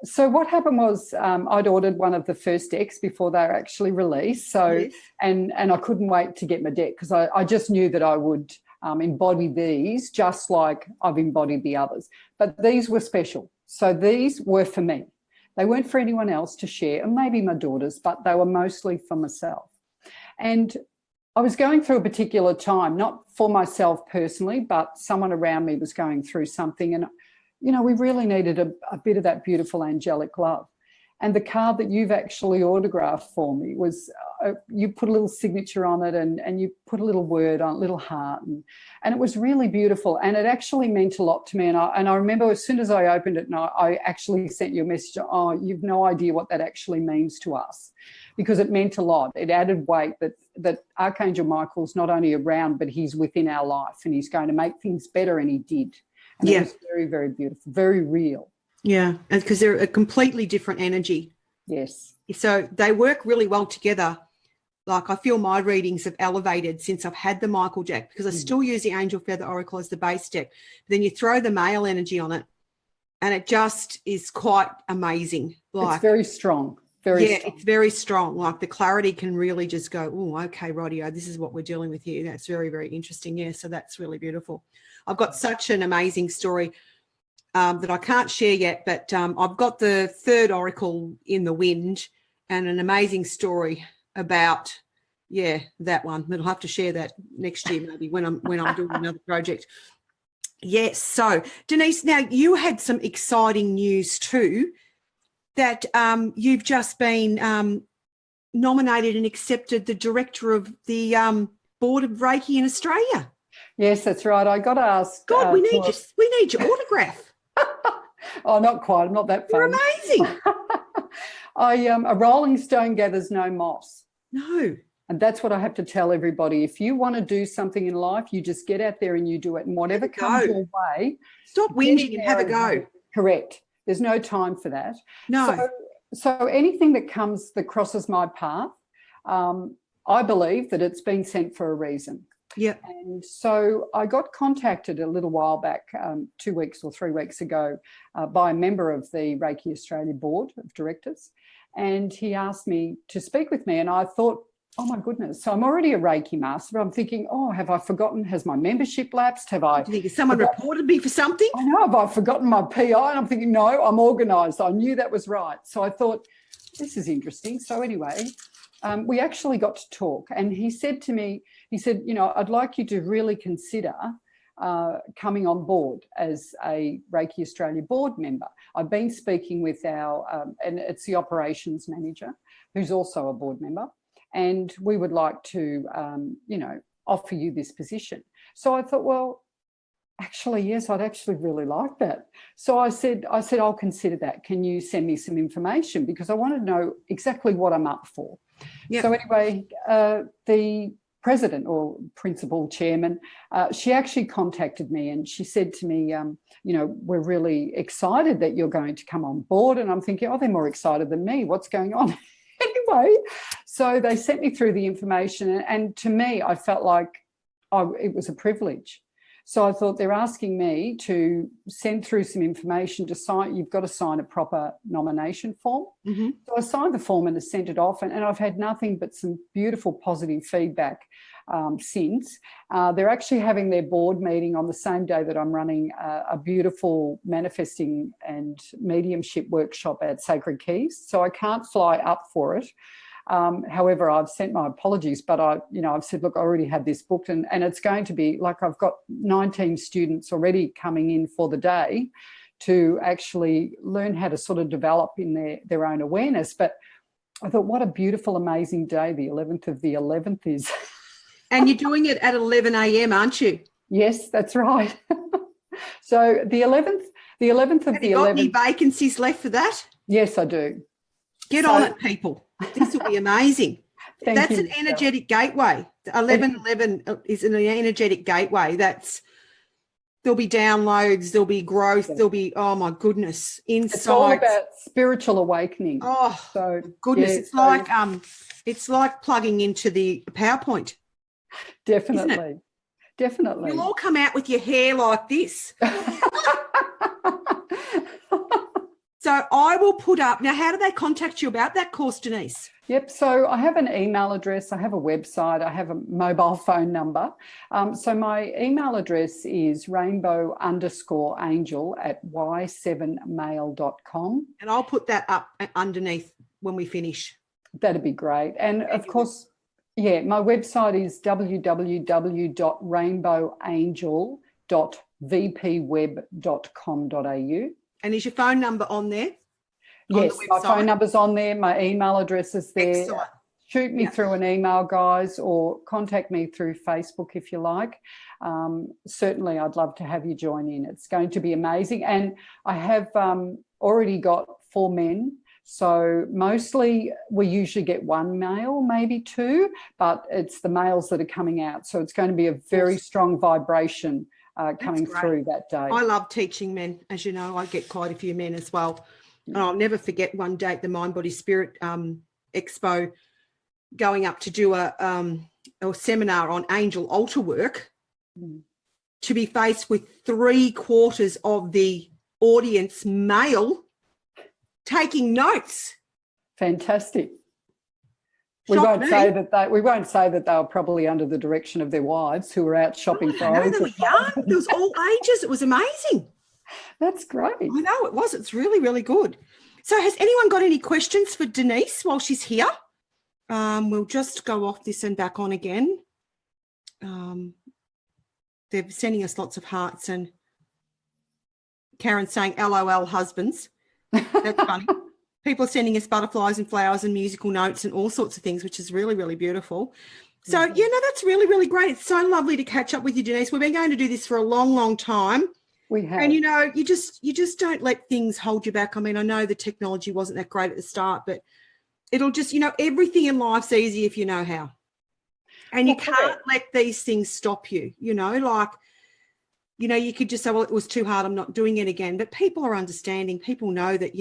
So what happened was I'd ordered one of the first decks before they were actually released. So yes. and I couldn't wait to get my deck, because I just knew that I would embody these just like I've embodied the others. But these were special. So these were for me. They weren't for anyone else to share, and maybe my daughters, but they were mostly for myself. And I was going through a particular time, not for myself personally, but someone around me was going through something, and you know, we really needed a bit of that beautiful angelic love. And the card that you've actually autographed for me was, you put a little signature on it, and you put a little word on it, little heart. And it was really beautiful. And it actually meant a lot to me. And I remember as soon as I opened it, and I actually sent you a message, oh, you've no idea what that actually means to us, because it meant a lot. It added weight that Archangel Michael's not only around, but he's within our life, and he's going to make things better, and he did. And it was very, very beautiful, very real. Yeah, because they're a completely different energy. Yes. So they work really well together. Like I feel my readings have elevated since I've had the Michael deck, because I still use the Angel Feather Oracle as the base deck. But then you throw the male energy on it, and it just is quite amazing. Like, it's very strong. Very strong. It's very strong. Like the clarity can really just go, oh, okay, rightio, this is what we're dealing with here. That's very, very interesting. Yeah, so that's really beautiful. I've got such an amazing story. that I can't share yet, but I've got the third oracle in the wind and an amazing story about, that one. But I'll have to share that next year maybe when I'm doing another project. Yes. So, Denice, now you had some exciting news too, that you've just been nominated and accepted the director of the Board of Reiki in Australia. Yes, that's right. I got asked. God, we need your autograph. Oh, not quite. I'm not that You're famous. amazing. A rolling stone gathers no moss. No. And that's what I have to tell everybody. If you want to do something in life, you just get out there and you do it. And whatever comes your way. Stop whinging and have a go. Correct. There's no time for that. No. So anything that crosses my path, I believe that it's been sent for a reason. Yeah. And so I got contacted a little while back, 2 weeks or 3 weeks ago, by a member of the Reiki Australia Board of Directors. And he asked me to speak with me. And I thought, oh, my goodness. So I'm already a Reiki master. But I'm thinking, oh, have I forgotten? Has my membership lapsed? Do you think someone reported me for something? I know. Have I forgotten my PI? And I'm thinking, no, I'm organised. I knew that was right. So I thought, this is interesting. So anyway, we actually got to talk. And he said to me, I'd like you to really consider coming on board as a Reiki Australia board member. I've been speaking with and it's the operations manager, who's also a board member. And we would like to, offer you this position. So I thought, well, actually, yes, I'd actually really like that. So I said, I'll consider that. Can you send me some information? Because I want to know exactly what I'm up for. Yep. So anyway, the president or principal chairman, she actually contacted me and she said to me, we're really excited that you're going to come on board. And I'm thinking, oh, they're more excited than me. What's going on? Anyway, so they sent me through the information and to me, I felt like it was a privilege. So I thought they're asking me to send through some information to sign. You've got to sign a proper nomination form. Mm-hmm. So I signed the form and I sent it off and I've had nothing but some beautiful positive feedback since. They're actually having their board meeting on the same day that I'm running a beautiful manifesting and mediumship workshop at Sacred Keys. So I can't fly up for it. However, I've sent my apologies, but I've said, look, I already had this booked and it's going to be like I've got 19 students already coming in for the day to actually learn how to sort of develop in their own awareness. But I thought, what a beautiful, amazing day the 11th of the 11th is. And you're doing it at 11 a.m., aren't you? Yes, that's right. So the 11th of the 11th. Have you got any vacancies left for that? Yes, I do. Get on it, people. This will be amazing. That's an energetic gateway. 1111 is an energetic gateway. There'll be downloads, there'll be growth, there'll be, oh my goodness, insights. It's all about spiritual awakening. Oh, so goodness, yeah, it's like plugging into the PowerPoint. Definitely. Definitely. You'll all come out with your hair like this. So I will put up, now how do they contact you about that course, Denice? Yep, so I have an email address, I have a website, I have a mobile phone number. So my email address is rainbowangel@y7mail.com. And I'll put that up underneath when we finish. That'd be great. And of course, yeah, my website is www.rainbowangel.vpweb.com.au. And is your phone number on there? Yes, my phone number's on there. My email address is there. Excellent. Shoot me through an email, guys, or contact me through Facebook if you like. Certainly, I'd love to have you join in. It's going to be amazing. And I have already got 4 men. So mostly we usually get 1 male, maybe 2, but it's the males that are coming out. So it's going to be a very strong vibration coming through that day. I love teaching men. As you know, I get quite a few men as well. And I'll never forget one day at the Mind, Body, Spirit Expo going up to do a seminar on angel altar work, to be faced with 3/4 of the audience male taking notes. Fantastic. We won't say that they were probably under the direction of their wives who were out shopping for. No, they were young. There was all ages. It was amazing. That's great. I know it was. It's really, really good. So has anyone got any questions for Denice while she's here? We'll just go off this and back on again. They're sending us lots of hearts, and Karen's saying, LOL husbands. That's funny. People are sending us butterflies and flowers and musical notes and all sorts of things, which is really, really beautiful. So, that's really, really great. It's so lovely to catch up with you, Denice. We've been going to do this for a long, long time. We have. And, you just don't let things hold you back. I mean, I know the technology wasn't that great at the start, but it'll just, everything in life's easy if you know how. And you can't let these things stop you, you could just say, well, it was too hard, I'm not doing it again. But people are understanding. People know that,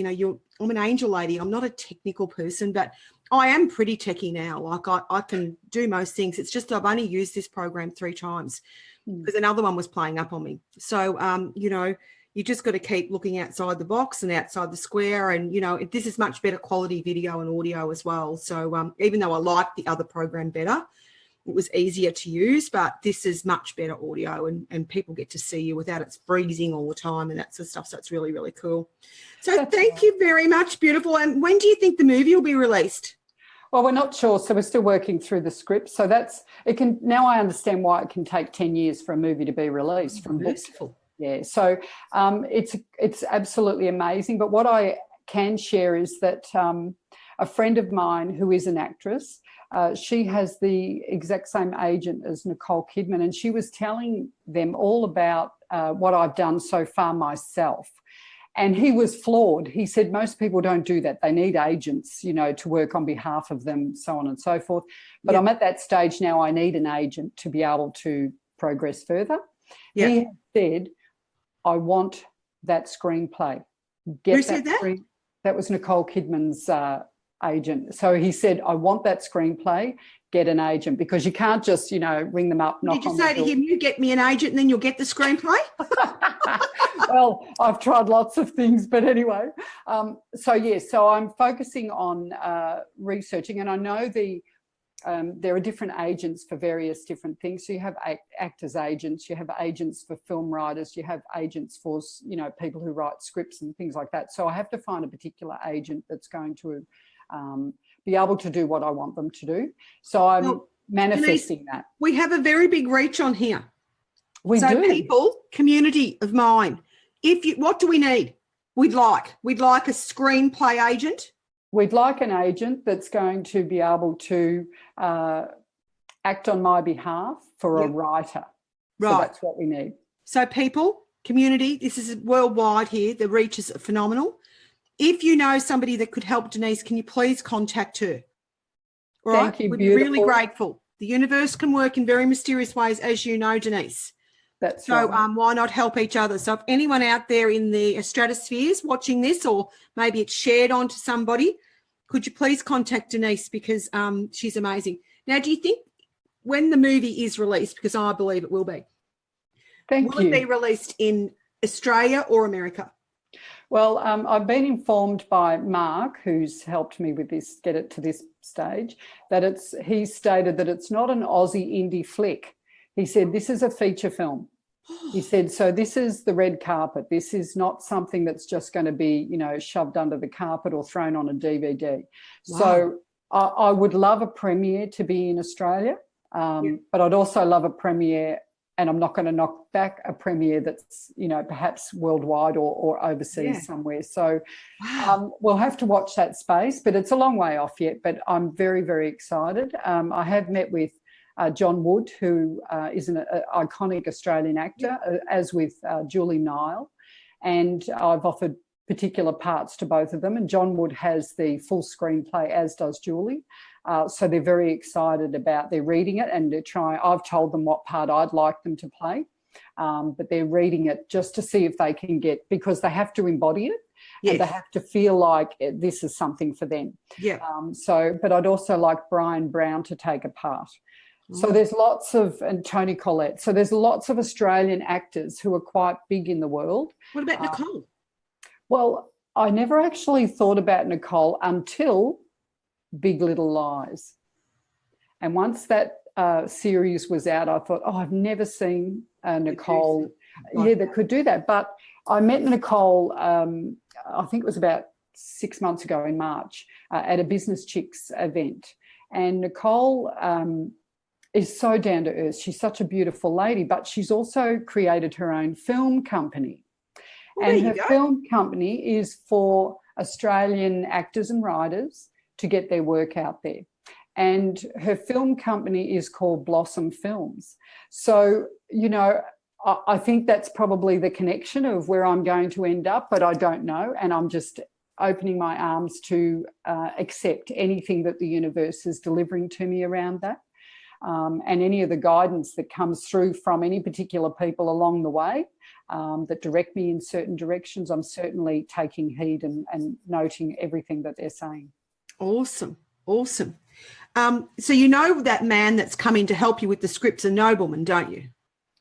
I'm an angel lady. I'm not a technical person, but I am pretty techie now. Like I can do most things. It's just I've only used this program 3 times because another one was playing up on me. So, you just got to keep looking outside the box and outside the square. And, this is much better quality video and audio as well. So even though I like the other program better, it was easier to use, but this is much better audio and people get to see you without it freezing all the time and that sort of stuff. So it's really, really cool. So thank you very much. Beautiful. And when do you think the movie will be released? Well, we're not sure. So we're still working through the script. So now I understand why it can take 10 years for a movie to be released from books. Yeah. So it's absolutely amazing. But what I can share is that a friend of mine who is an actress, she has the exact same agent as Nicole Kidman, and she was telling them all about what I've done so far myself. And he was floored. He said most people don't do that. They need agents, to work on behalf of them, so on and so forth. But I'm at that stage now. I need an agent to be able to progress further. Yep. He said, I want that screenplay. Who said that? That was Nicole Kidman's agent. So he said, I want that screenplay, get an agent, because you can't just, ring them up, knock on the door. Did you say to him, you get me an agent and then you'll get the screenplay? Well, I've tried lots of things, but anyway. So I'm focusing on researching, and I know there are different agents for various different things. So you have actors agents, you have agents for film writers, you have agents for, people who write scripts and things like that. So I have to find a particular agent that's going to be able to do what I want them to do. So I'm manifesting that. We have a very big reach on here. We do. People, community of mine, what do we need? We'd like a screenplay agent. We'd like an agent that's going to be able to act on my behalf for a writer. Right. So that's what we need. So people, community, this is worldwide here. The reach is phenomenal. If you know somebody that could help Denice, can you please contact her? All right? Thank you, We'd be really grateful. The universe can work in very mysterious ways, as you know, Denice. That's so right. Why not help each other? So if anyone out there in the stratospheres watching this, or maybe it's shared on to somebody, could you please contact Denice, because she's amazing. Now, do you think when the movie is released, because I believe it will be, will it be released in Australia or America? Well, I've been informed by Mark, who's helped me with this, get it to this stage, that he stated that it's not an Aussie indie flick. He said, this is a feature film. He said, so this is the red carpet. This is not something that's just going to be, shoved under the carpet or thrown on a DVD. Wow. So I would love a premiere to be in Australia, but I'd also love a premiere, and I'm not going to knock back a premiere that's, perhaps worldwide or overseas somewhere. So we'll have to watch that space, but it's a long way off yet, but I'm very, very excited. I have met with John Wood, who is an iconic Australian actor, as with Julie Nile, and I've offered particular parts to both of them, and John Wood has the full screenplay, as does Julie. So they're very excited about, they're reading it and they're trying. I've told them what part I'd like them to play, but they're reading it just to see if they can get, because they have to embody it. Yes. And they have to feel like this is something for them. Yeah. But I'd also like Brian Brown to take a part. So there's lots of, and Tony Collette. So there's lots of Australian actors who are quite big in the world. What about Nicole? Well, I never actually thought about Nicole until Big Little Lies. And once that series was out, I thought, I've never seen Nicole that could do that. But I met Nicole, I think it was about 6 months ago in March, at a Business Chicks event. And Nicole is so down to earth. She's such a beautiful lady, but she's also created her own film company. Well, and her film company is for Australian actors and writers to get their work out there. And her film company is called Blossom Films. So, you know, I think that's probably the connection of where I'm going to end up, but I don't know. And I'm just opening my arms to accept anything that the universe is delivering to me around that. And any of the guidance that comes through from any particular people along the way that direct me in certain directions, I'm certainly taking heed and noting everything that they're saying. Awesome. Awesome. So you know that man that's coming to help you with the script's a nobleman, don't you?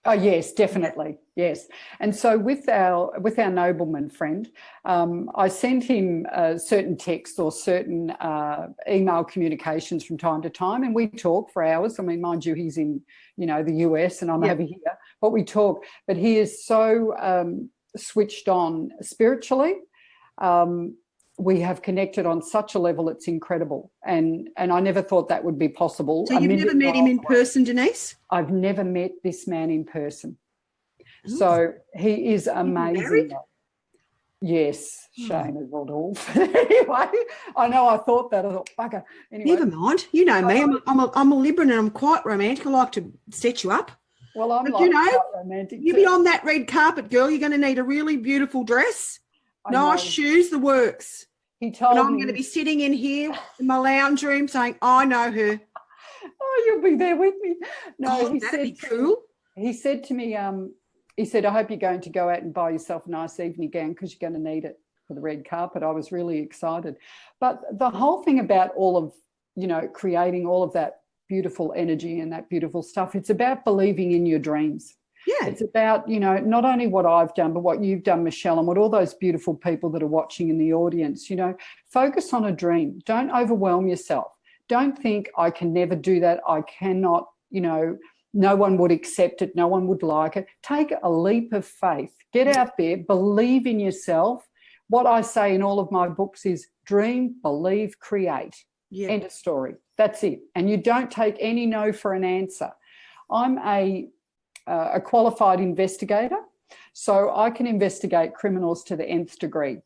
Oh, yes, definitely. Yes. And so with our nobleman friend, I sent him certain texts or certain email communications from time to time, and we talk for hours. I mean, mind you, he's in, you know, the US and I'm over here, but we talk. But he is so switched on spiritually. We have connected on such a level, it's incredible. And I never thought that would be possible. So you've never met him in person, Denice? I've never met this man in person. So he is amazing. Yes, shame of it all. Anyway, I know I thought that. I thought, bugger. Anyway. Never mind. You know me. I'm a Libran and I'm quite romantic. I like to set you up. Well, I'm but like, you know, quite romantic. You be on that red carpet, girl. You're going to need a really beautiful dress, nice shoes, the works. He told me. And I'm me going to be sitting in here in my lounge room saying, I know her. Oh, you'll be there with me. No, God, that'd be cool. He said to me, he said, I hope you're going to go out and buy yourself a nice evening gown because you're going to need it for the red carpet. I was really excited. But the whole thing about all of, you know, creating all of that beautiful energy and that beautiful stuff, it's about believing in your dreams. Yeah. It's about, you know, not only what I've done, but what you've done, Michelle, and what all those beautiful people that are watching in the audience, you know, focus on a dream. Don't overwhelm yourself. Don't think I can never do that. I cannot, you know, no one would accept it. No one would like it. Take a leap of faith. Get out there. Believe in yourself. What I say in all of my books is dream, believe, create. Yeah. End of story. That's it. And you don't take any no for an answer. I'm a qualified investigator, so I can investigate criminals to the nth degree.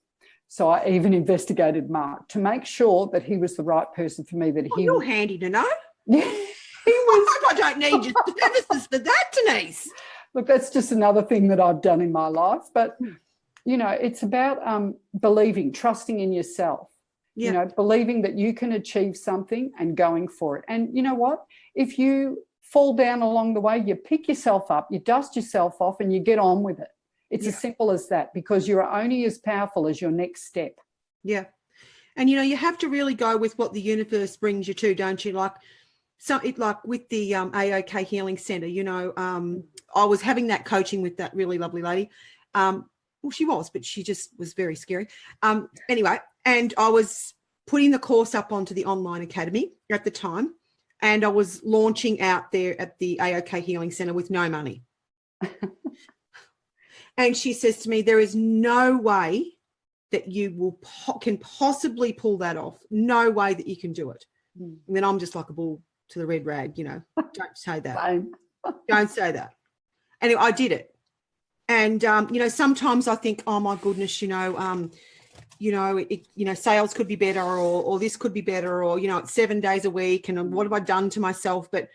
So I even investigated Mark to make sure that he was the right person for me. That you're handy to know. He was. I don't need your services for that, Denice. Look, that's just another thing that I've done in my life. But, you know, it's about believing, trusting in yourself. You know, believing that you can achieve something and going for it. And you know what? If you fall down along the way, you pick yourself up, you dust yourself off and you get on with it. It's as simple as that, because you're only as powerful as your next step. Yeah. And, you know, you have to really go with what the universe brings you to, don't you? Like with the AOK Healing Centre, you know, I was having that coaching with that really lovely lady. Well, she was, but she just was very scary. Anyway, and I was putting the course up onto the online academy at the time. And I was launching out there at the AOK Healing Centre with no money. And she says to me, there is no way that you can possibly pull that off. No way that you can do it. And then I'm just like a bull to the red rag, you know. Don't say that. Don't say that. Anyway, I did it. And, you know, sometimes I think, oh, my goodness, sales could be better or this could be better or, you know, it's 7 days a week and what have I done to myself? But,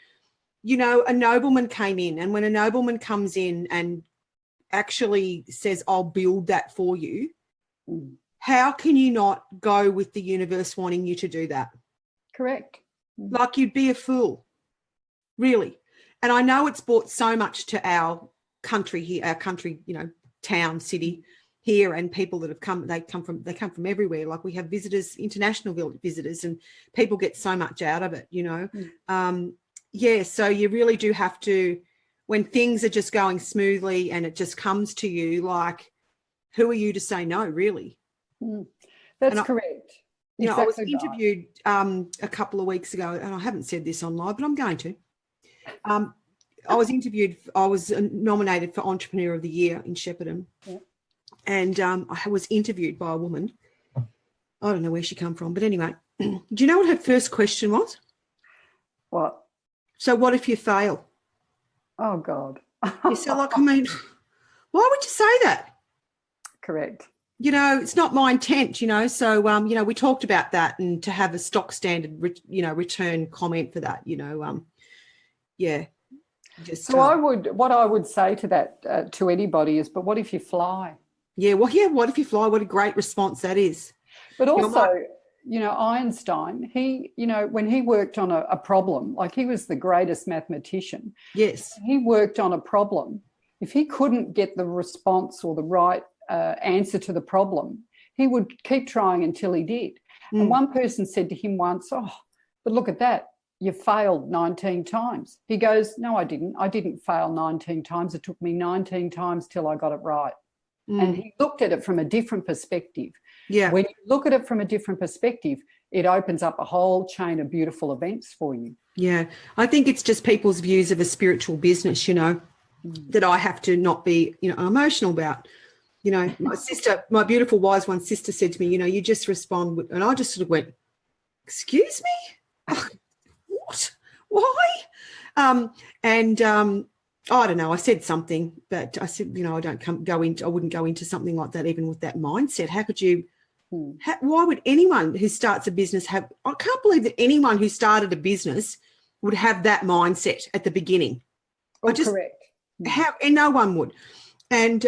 you know, a nobleman came in, and when a nobleman comes in and actually says, I'll build that for you, how can you not go with the universe wanting you to do that? Correct. Like you'd be a fool, really. And I know it's brought so much to our country here, you know, town, city here, and people that have come, they come from everywhere. Like we have visitors, international visitors, and people get so much out of it, you know. So you really do have to, when things are just going smoothly and it just comes to you, like, who are you to say no, really? That's correct. You know, I was interviewed a couple of weeks ago, and I haven't said this on live, but I'm going to. I was nominated for Entrepreneur of the Year in Shepparton. and I was interviewed by a woman. I don't know where she come from, but anyway, do you know what her first question was? What? So what if you fail? Oh, God. Yeah, so like, I mean, why would you say that? Correct. You know, it's not my intent, you know. So, you know, we talked about that, and to have a stock standard, return comment for that, you know, yeah. Just, so what I would say to that, to anybody is, but what if you fly? Yeah, well, yeah, what if you fly? What a great response that is. But also, Einstein, he, when he worked on a problem, like he was the greatest mathematician. Yes. He worked on a problem. If he couldn't get the response or the right answer to the problem, he would keep trying until he did. And one person said to him once, "Oh, but look at that. You failed 19 times." He goes, "No, I didn't. I didn't fail 19 times. It took me 19 times till I got it right." And he looked at it from a different perspective. Yeah. When you look at it from a different perspective, it opens up a whole chain of beautiful events for you. Yeah. I think it's just people's views of a spiritual business, you know, that I have to not be, emotional about. You know, my beautiful wise one sister said to me, you just respond with, and I just sort of went, "Excuse me? What? Why?" I don't know. I said something, but I said, I wouldn't go into something like that, even with that mindset. How could you? Why would anyone who starts a business I can't believe that anyone who started a business would have that mindset at the beginning. Correct. And no one would. And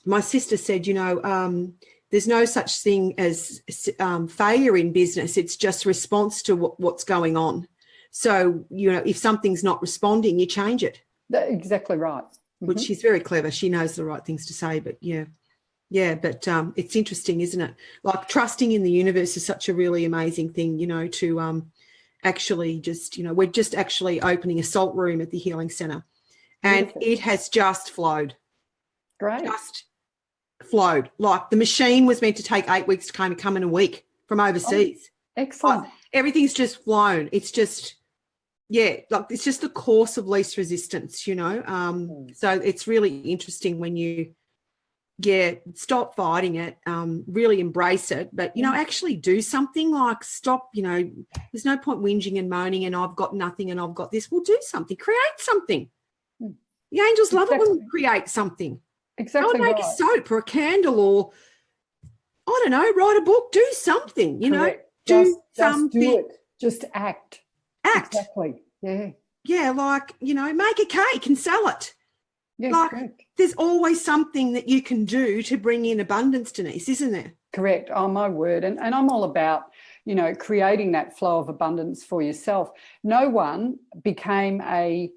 my sister said, there's no such thing as failure in business. It's just response to what's going on. So, if something's not responding, you change it. That's exactly right. Which she's very clever. She knows the right things to say, but but it's interesting, isn't it? Like, trusting in the universe is such a really amazing thing, to actually just, we're just actually opening a salt room at the Healing Centre, and it has just flowed. Great. Just flowed. Like, the machine was meant to take 8 weeks to come in a week from overseas. Oh, excellent. Like, everything's just flown. It's just, it's just the course of least resistance, So it's really interesting when you, stop fighting it, really embrace it, but, actually do something. Like, stop, there's no point whinging and moaning and I've got nothing and I've got this. Well, do something, create something. The angels love it when we create something. Exactly. Go and make a soap or a candle, or, I don't know, write a book, do something, Correct. do just something. Do it. Just act. Exactly. Yeah. Yeah, like, make a cake and sell it. Yeah, like, correct. There's always something that you can do to bring in abundance, Denice, isn't there? Correct. Oh, my word. And I'm all about, creating that flow of abundance for yourself. No one became a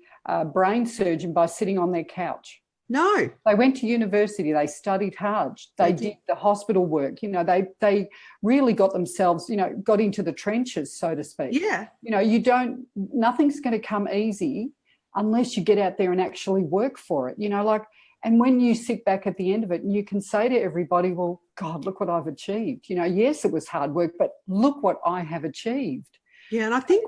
brain surgeon by sitting on their couch. No. They went to university. They studied hard. They did the hospital work. They really got themselves, got into the trenches, so to speak. Yeah. Nothing's going to come easy unless you get out there and actually work for it, and when you sit back at the end of it and you can say to everybody, well, God, look what I've achieved. Yes, it was hard work, but look what I have achieved. Yeah, and I think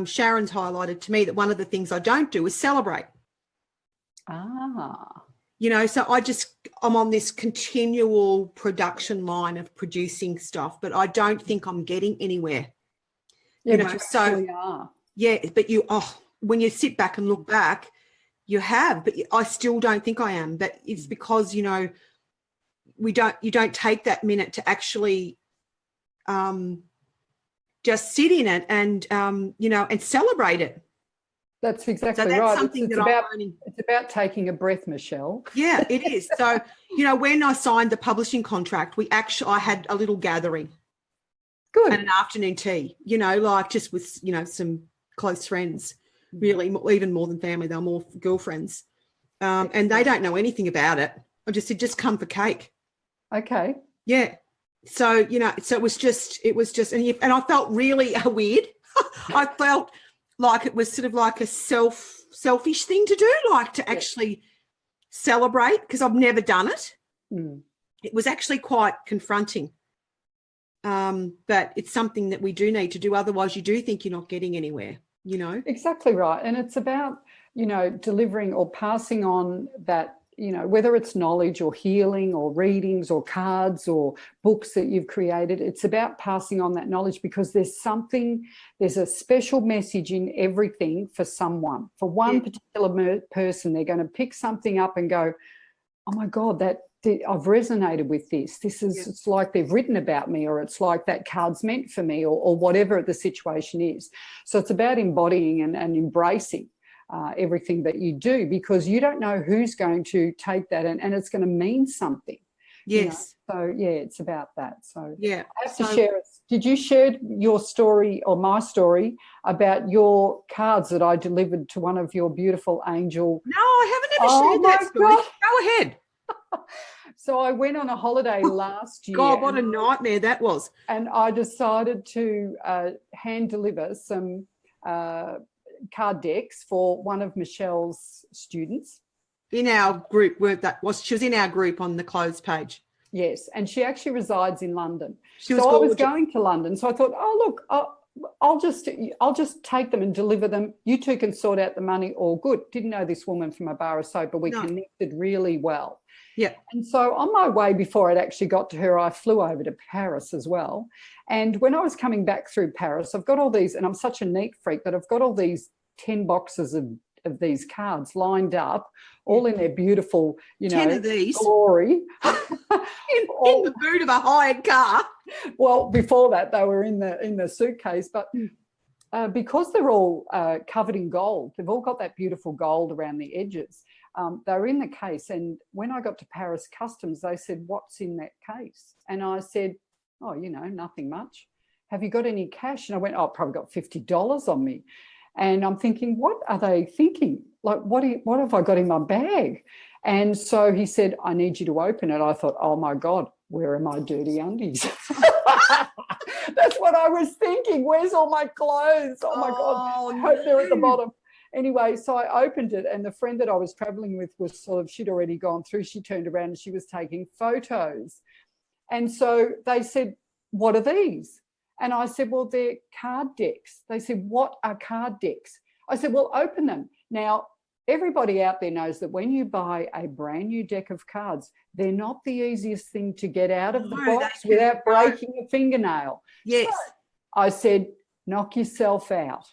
Sharon's highlighted to me that one of the things I don't do is celebrate. So I'm on this continual production line of producing stuff, but I don't think I'm getting anywhere. Yeah, but you actually are. Yeah, but when you sit back and look back, you have, but I still don't think I am. But it's because, you don't take that minute to actually just sit in it and, and celebrate it. That's exactly right. It's about taking a breath, Michelle. Yeah, it is. So, when I signed the publishing contract, I had a little gathering. Good. And an afternoon tea, just with, some close friends, really, even more than family. They're more girlfriends. And they don't know anything about it. I just said, just come for cake. Okay. Yeah. So, so it was just, and I felt really weird. I felt like it was sort of like a selfish thing to do, like to actually celebrate, because I've never done it. It was actually quite confronting. But it's something that we do need to do. Otherwise, you do think you're not getting anywhere, Exactly right. And it's about, delivering or passing on that you know, whether it's knowledge or healing or readings or cards or books that you've created, it's about passing on that knowledge, because there's a special message in everything for someone. For one particular person, they're going to pick something up and go, oh my God, I've resonated with this. It's like they've written about me, or it's like that card's meant for me, or whatever the situation is. So it's about embodying and embracing everything that you do, because you don't know who's going to take that and it's going to mean something. Yes. You know? So, yeah, it's about that. So, yeah. I have to share it. Did you share your story or my story about your cards that I delivered to one of your beautiful angel? No, I haven't ever shared that story. God. Go ahead. So I went on a holiday last year. God, what a nightmare that was. And I decided to hand deliver some card decks for one of Michelle's students. In our group, she was in our group on the closed page. Yes, and she actually resides in London. I was going to London, so I thought, oh look, I'll just take them and deliver them. You two can sort out the money, all good. Didn't know this woman from a bar or so, but we connected really well. Yeah. And so on my way, before I'd actually got to her, I flew over to Paris as well. And when I was coming back through Paris, I've got all these, and I'm such a neat freak that I've got all these 10 boxes of these cards lined up, all in their beautiful, 10 of these. glory. in the boot of a hired car. Well, before that, they were in the suitcase, but because they're all covered in gold, they've all got that beautiful gold around the edges. They were in the case, and when I got to Paris Customs, they said, what's in that case? And I said, oh, nothing much. Have you got any cash? And I went, oh, I've probably got $50 on me. And I'm thinking, what are they thinking? Like, what have I got in my bag? And so he said, I need you to open it. I thought, oh my God, where are my dirty undies? That's what I was thinking. Where's all my clothes? Oh my God, I hope they're at the bottom. Anyway, so I opened it, and the friend that I was traveling with was she'd already gone through. She turned around and she was taking photos. And so they said, what are these? And I said, well, they're card decks. They said, what are card decks? I said, well, open them. Now, everybody out there knows that when you buy a brand new deck of cards, they're not the easiest thing to get out of the box without breaking a fingernail. Yes. So I said, knock yourself out.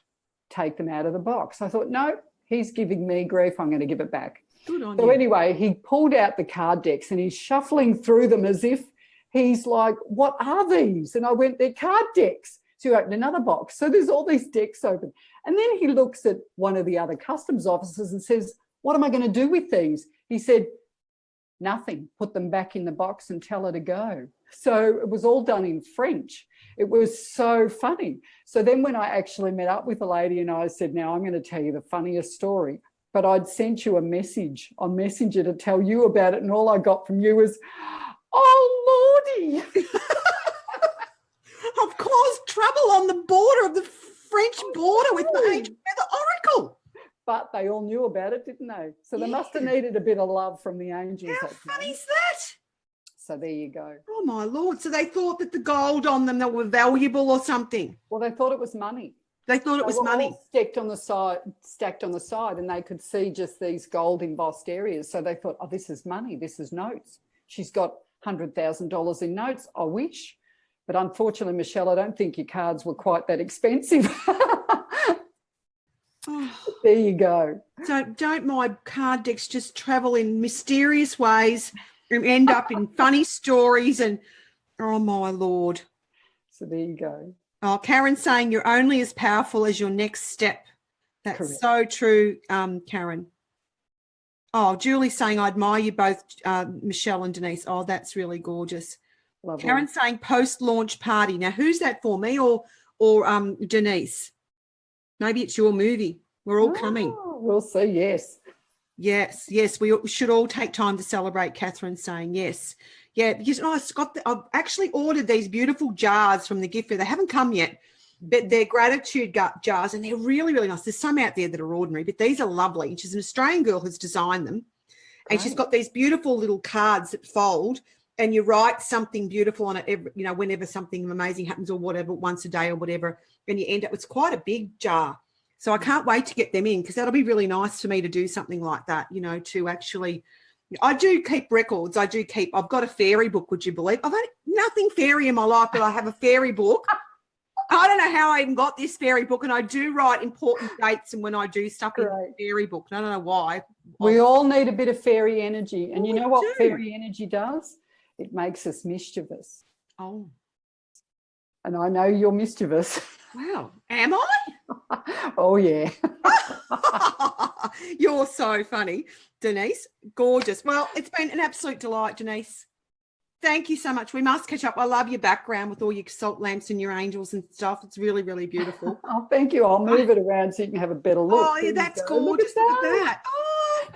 Take them out of the box. I thought, no, he's giving me grief. I'm going to give it back. Good on you. So anyway, he pulled out the card decks and he's shuffling through them as if he's like, what are these? And I went, they're card decks. So he opened another box. So there's all these decks open. And then he looks at one of the other customs officers and says, what am I going to do with these? He said, nothing. Put them back in the box and tell her to go. So it was all done in French. It was so funny. So then when I actually met up with a lady and I said, now I'm going to tell you the funniest story, but I'd sent you a message on Messenger to tell you about it, and all I got from you was, oh, Lordy. I've caused trouble on the border of the French border with the angel feather oracle. But they all knew about it, didn't they? So they must have needed a bit of love from the angels. How funny is that? So there you go. Oh, my Lord. So they thought that the gold on them that were valuable or something. Well, they thought it was money. They thought it was money. All stacked on the side, and they could see just these gold embossed areas. So they thought, oh, this is money. This is notes. She's got $100,000 in notes. I wish. But unfortunately, Michelle, I don't think your cards were quite that expensive. There you go. So don't my card decks just travel in mysterious ways and end up in funny stories and, oh, my Lord. So there you go. Oh, Karen's saying you're only as powerful as your next step. That's correct. So true, Karen. Oh, Julie's saying I admire you both, Michelle and Denice. Oh, that's really gorgeous. Lovely. Karen's saying post-launch party. Now, who's that for, me or Denice? Maybe it's your movie. We're all coming. We'll see, yes. Yes. We should all take time to celebrate. Catherine's saying yes. Yeah, because I've actually ordered these beautiful jars from the gift fair. They haven't come yet, but they're gratitude jars, and they're really, really nice. There's some out there that are ordinary, but these are lovely. And she's an Australian girl who's designed them. And she's got these beautiful little cards that fold, and you write something beautiful on it, whenever something amazing happens or whatever, once a day or whatever, and you end up, it's quite a big jar. So I can't wait to get them in, because that'll be really nice for me to do something like that, to actually I do keep records. I've got a fairy book, would you believe? I've had nothing fairy in my life, but I have a fairy book. I don't know how I even got this fairy book, and I do write important dates and when I do stuff in the fairy book. I don't know why. We all need a bit of fairy energy. And Well, you know what fairy energy does? It makes us mischievous. Oh. And I know you're mischievous. Wow. Am I? Oh, yeah. You're so funny, Denice. Gorgeous. Well, it's been an absolute delight, Denice. Thank you so much. We must catch up. I love your background with all your salt lamps and your angels and stuff. It's really, really beautiful. Oh, thank you. I'll move it around so you can have a better look. Oh, yeah, that's gorgeous. Look at that. Oh,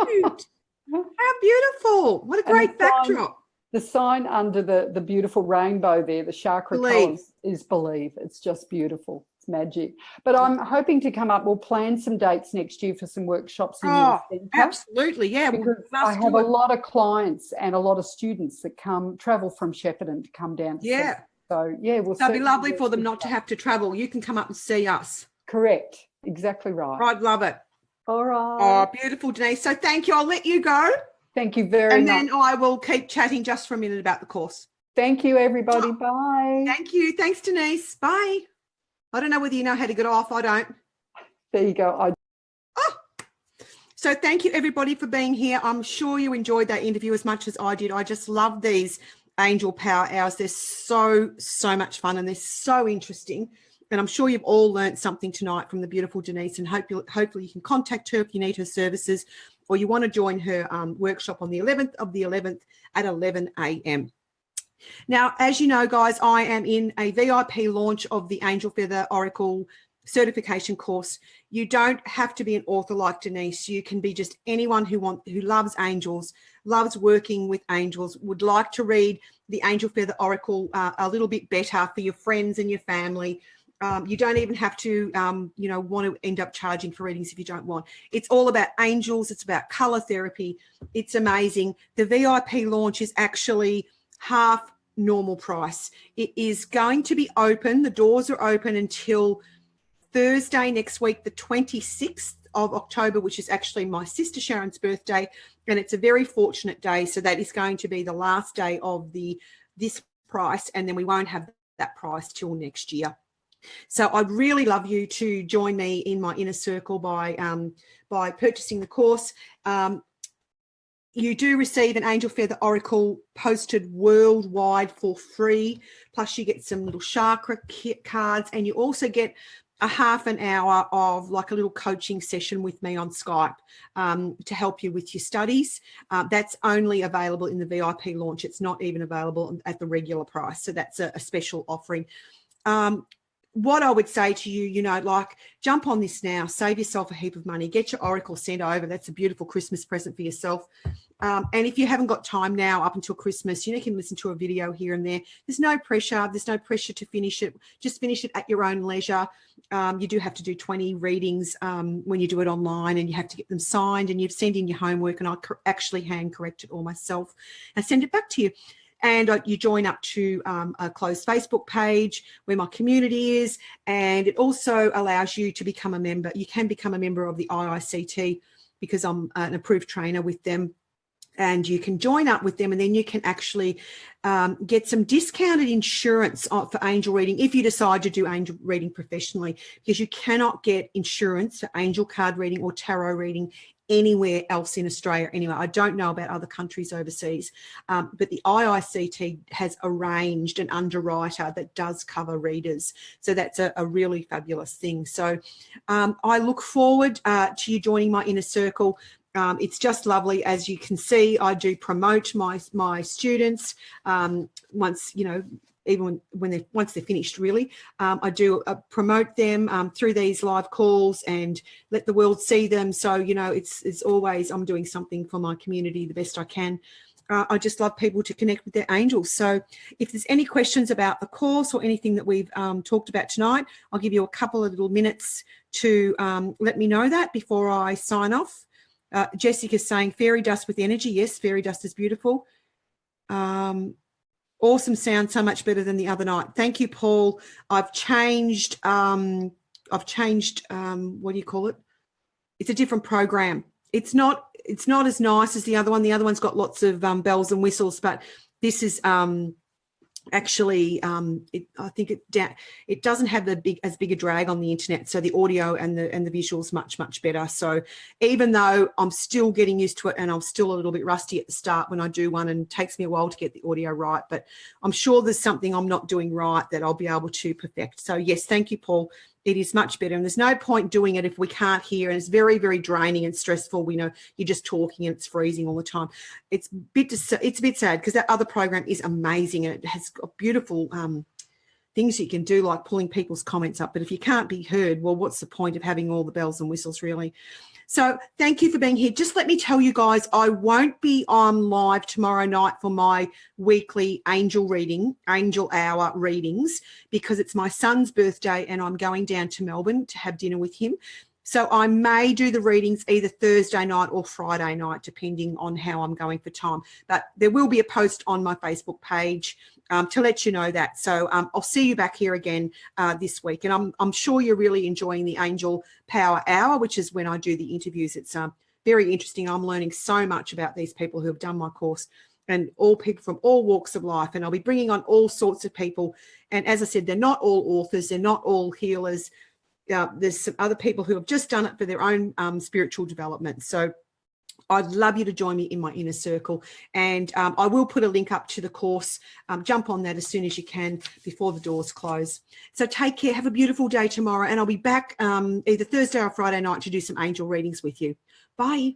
cute. How beautiful. What a great backdrop. The sign under the beautiful rainbow there, the chakra colours, is believe. It's just beautiful. It's magic. But I'm hoping to come up. We'll plan some dates next year for some workshops in your centre. Absolutely, yeah. Because I have a lot of clients and a lot of students that travel from Shepparton to come down to see. So, yeah, it'll be lovely for them not to have to travel. You can come up and see us. Correct. Exactly right. I'd love it. All right. Oh, beautiful, Denice. So thank you. I'll let you go. Thank you very much. And then I will keep chatting just for a minute about the course. Thank you, everybody. Bye. Thank you. Thanks, Denice. Bye. I don't know whether you know how to get off. I don't. There you go. So thank you, everybody, for being here. I'm sure you enjoyed that interview as much as I did. I just love these Angel Power Hours. They're so much fun and they're so interesting. And I'm sure you've all learned something tonight from the beautiful Denice, and hopefully you can contact her if you need her services or you want to join her workshop on the 11th of the 11th at 11 a.m. Now, as you know, guys, I am in a VIP launch of the Angel Feather Oracle certification course. You don't have to be an author like Denice. You can be just anyone who loves angels, loves working with angels, would like to read the Angel Feather Oracle a little bit better for your friends and your family. You don't even have to, want to end up charging for readings if you don't want. It's all about angels. It's about color therapy. It's amazing. The VIP launch is actually half normal price. It is going to be open. The doors are open until Thursday next week, the 26th of October, which is actually my sister Sharon's birthday. And it's a very fortunate day. So that is going to be the last day of this price. And then we won't have that price till next year. So I'd really love you to join me in my inner circle by purchasing the course. You do receive an Angel Feather Oracle posted worldwide for free. Plus you get some little chakra cards, and you also get a half an hour of like a little coaching session with me on Skype to help you with your studies. That's only available in the VIP launch. It's not even available at the regular price. So that's a special offering. What I would say to you, jump on this now, save yourself a heap of money, get your Oracle sent over. That's a beautiful Christmas present for yourself. And if you haven't got time now up until Christmas, you can listen to a video here and there. There's no pressure. There's no pressure to finish it. Just finish it at your own leisure. You do have to do 20 readings when you do it online, and you have to get them signed, and you send in your homework, and I actually hand correct it all myself and send it back to you. And you join up to a closed Facebook page where my community is, and it also allows you to become a member. You can become a member of the IICT because I'm an approved trainer with them, and you can join up with them, and then you can actually get some discounted insurance for angel reading if you decide to do angel reading professionally, because you cannot get insurance for angel card reading or tarot reading anywhere else in Australia. Anyway, I don't know about other countries overseas, but the IICT has arranged an underwriter that does cover readers. So that's a really fabulous thing. So I look forward to you joining my inner circle. It's just lovely. As you can see, I do promote my students once, even once they're finished, really. I do promote them through these live calls and let the world see them. So, it's always I'm doing something for my community the best I can. I just love people to connect with their angels. So if there's any questions about the course or anything that we've talked about tonight, I'll give you a couple of little minutes to let me know that before I sign off. Jessica's saying fairy dust with energy. Yes, fairy dust is beautiful. Awesome sound, so much better than the other night. Thank you, Paul. I've changed, what do you call it? It's a different program. It's not it's not as nice as the other one. The other one's got lots of bells and whistles, but this is actually I think it doesn't have as big a drag on the internet, so the audio and the visuals much better. So even though I'm still getting used to it and I'm still a little bit rusty at the start when I do one, and it takes me a while to get the audio right, but I'm sure there's something I'm not doing right that I'll be able to perfect. So yes, thank you, Paul. It is much better, and there's no point doing it if we can't hear, and it's very, very draining and stressful. We know you're just talking and it's freezing all the time. It's a bit sad because that other program is amazing and it has got beautiful things you can do, like pulling people's comments up. But if you can't be heard, well, what's the point of having all the bells and whistles, really? So thank you for being here. Just let me tell you guys, I won't be on live tomorrow night for my weekly angel hour readings, because it's my son's birthday and I'm going down to Melbourne to have dinner with him. So I may do the readings either Thursday night or Friday night, depending on how I'm going for time. But there will be a post on my Facebook page to let you know that. So I'll see you back here again this week. And I'm sure you're really enjoying the Angel Power Hour, which is when I do the interviews. It's very interesting. I'm learning so much about these people who have done my course, and all people from all walks of life. And I'll be bringing on all sorts of people. And as I said, they're not all authors. They're not all healers. There's some other people who have just done it for their own spiritual development. So I'd love you to join me in my inner circle. And I will put a link up to the course. Jump on that as soon as you can before the doors close. So take care. Have a beautiful day tomorrow. And I'll be back either Thursday or Friday night to do some angel readings with you. Bye.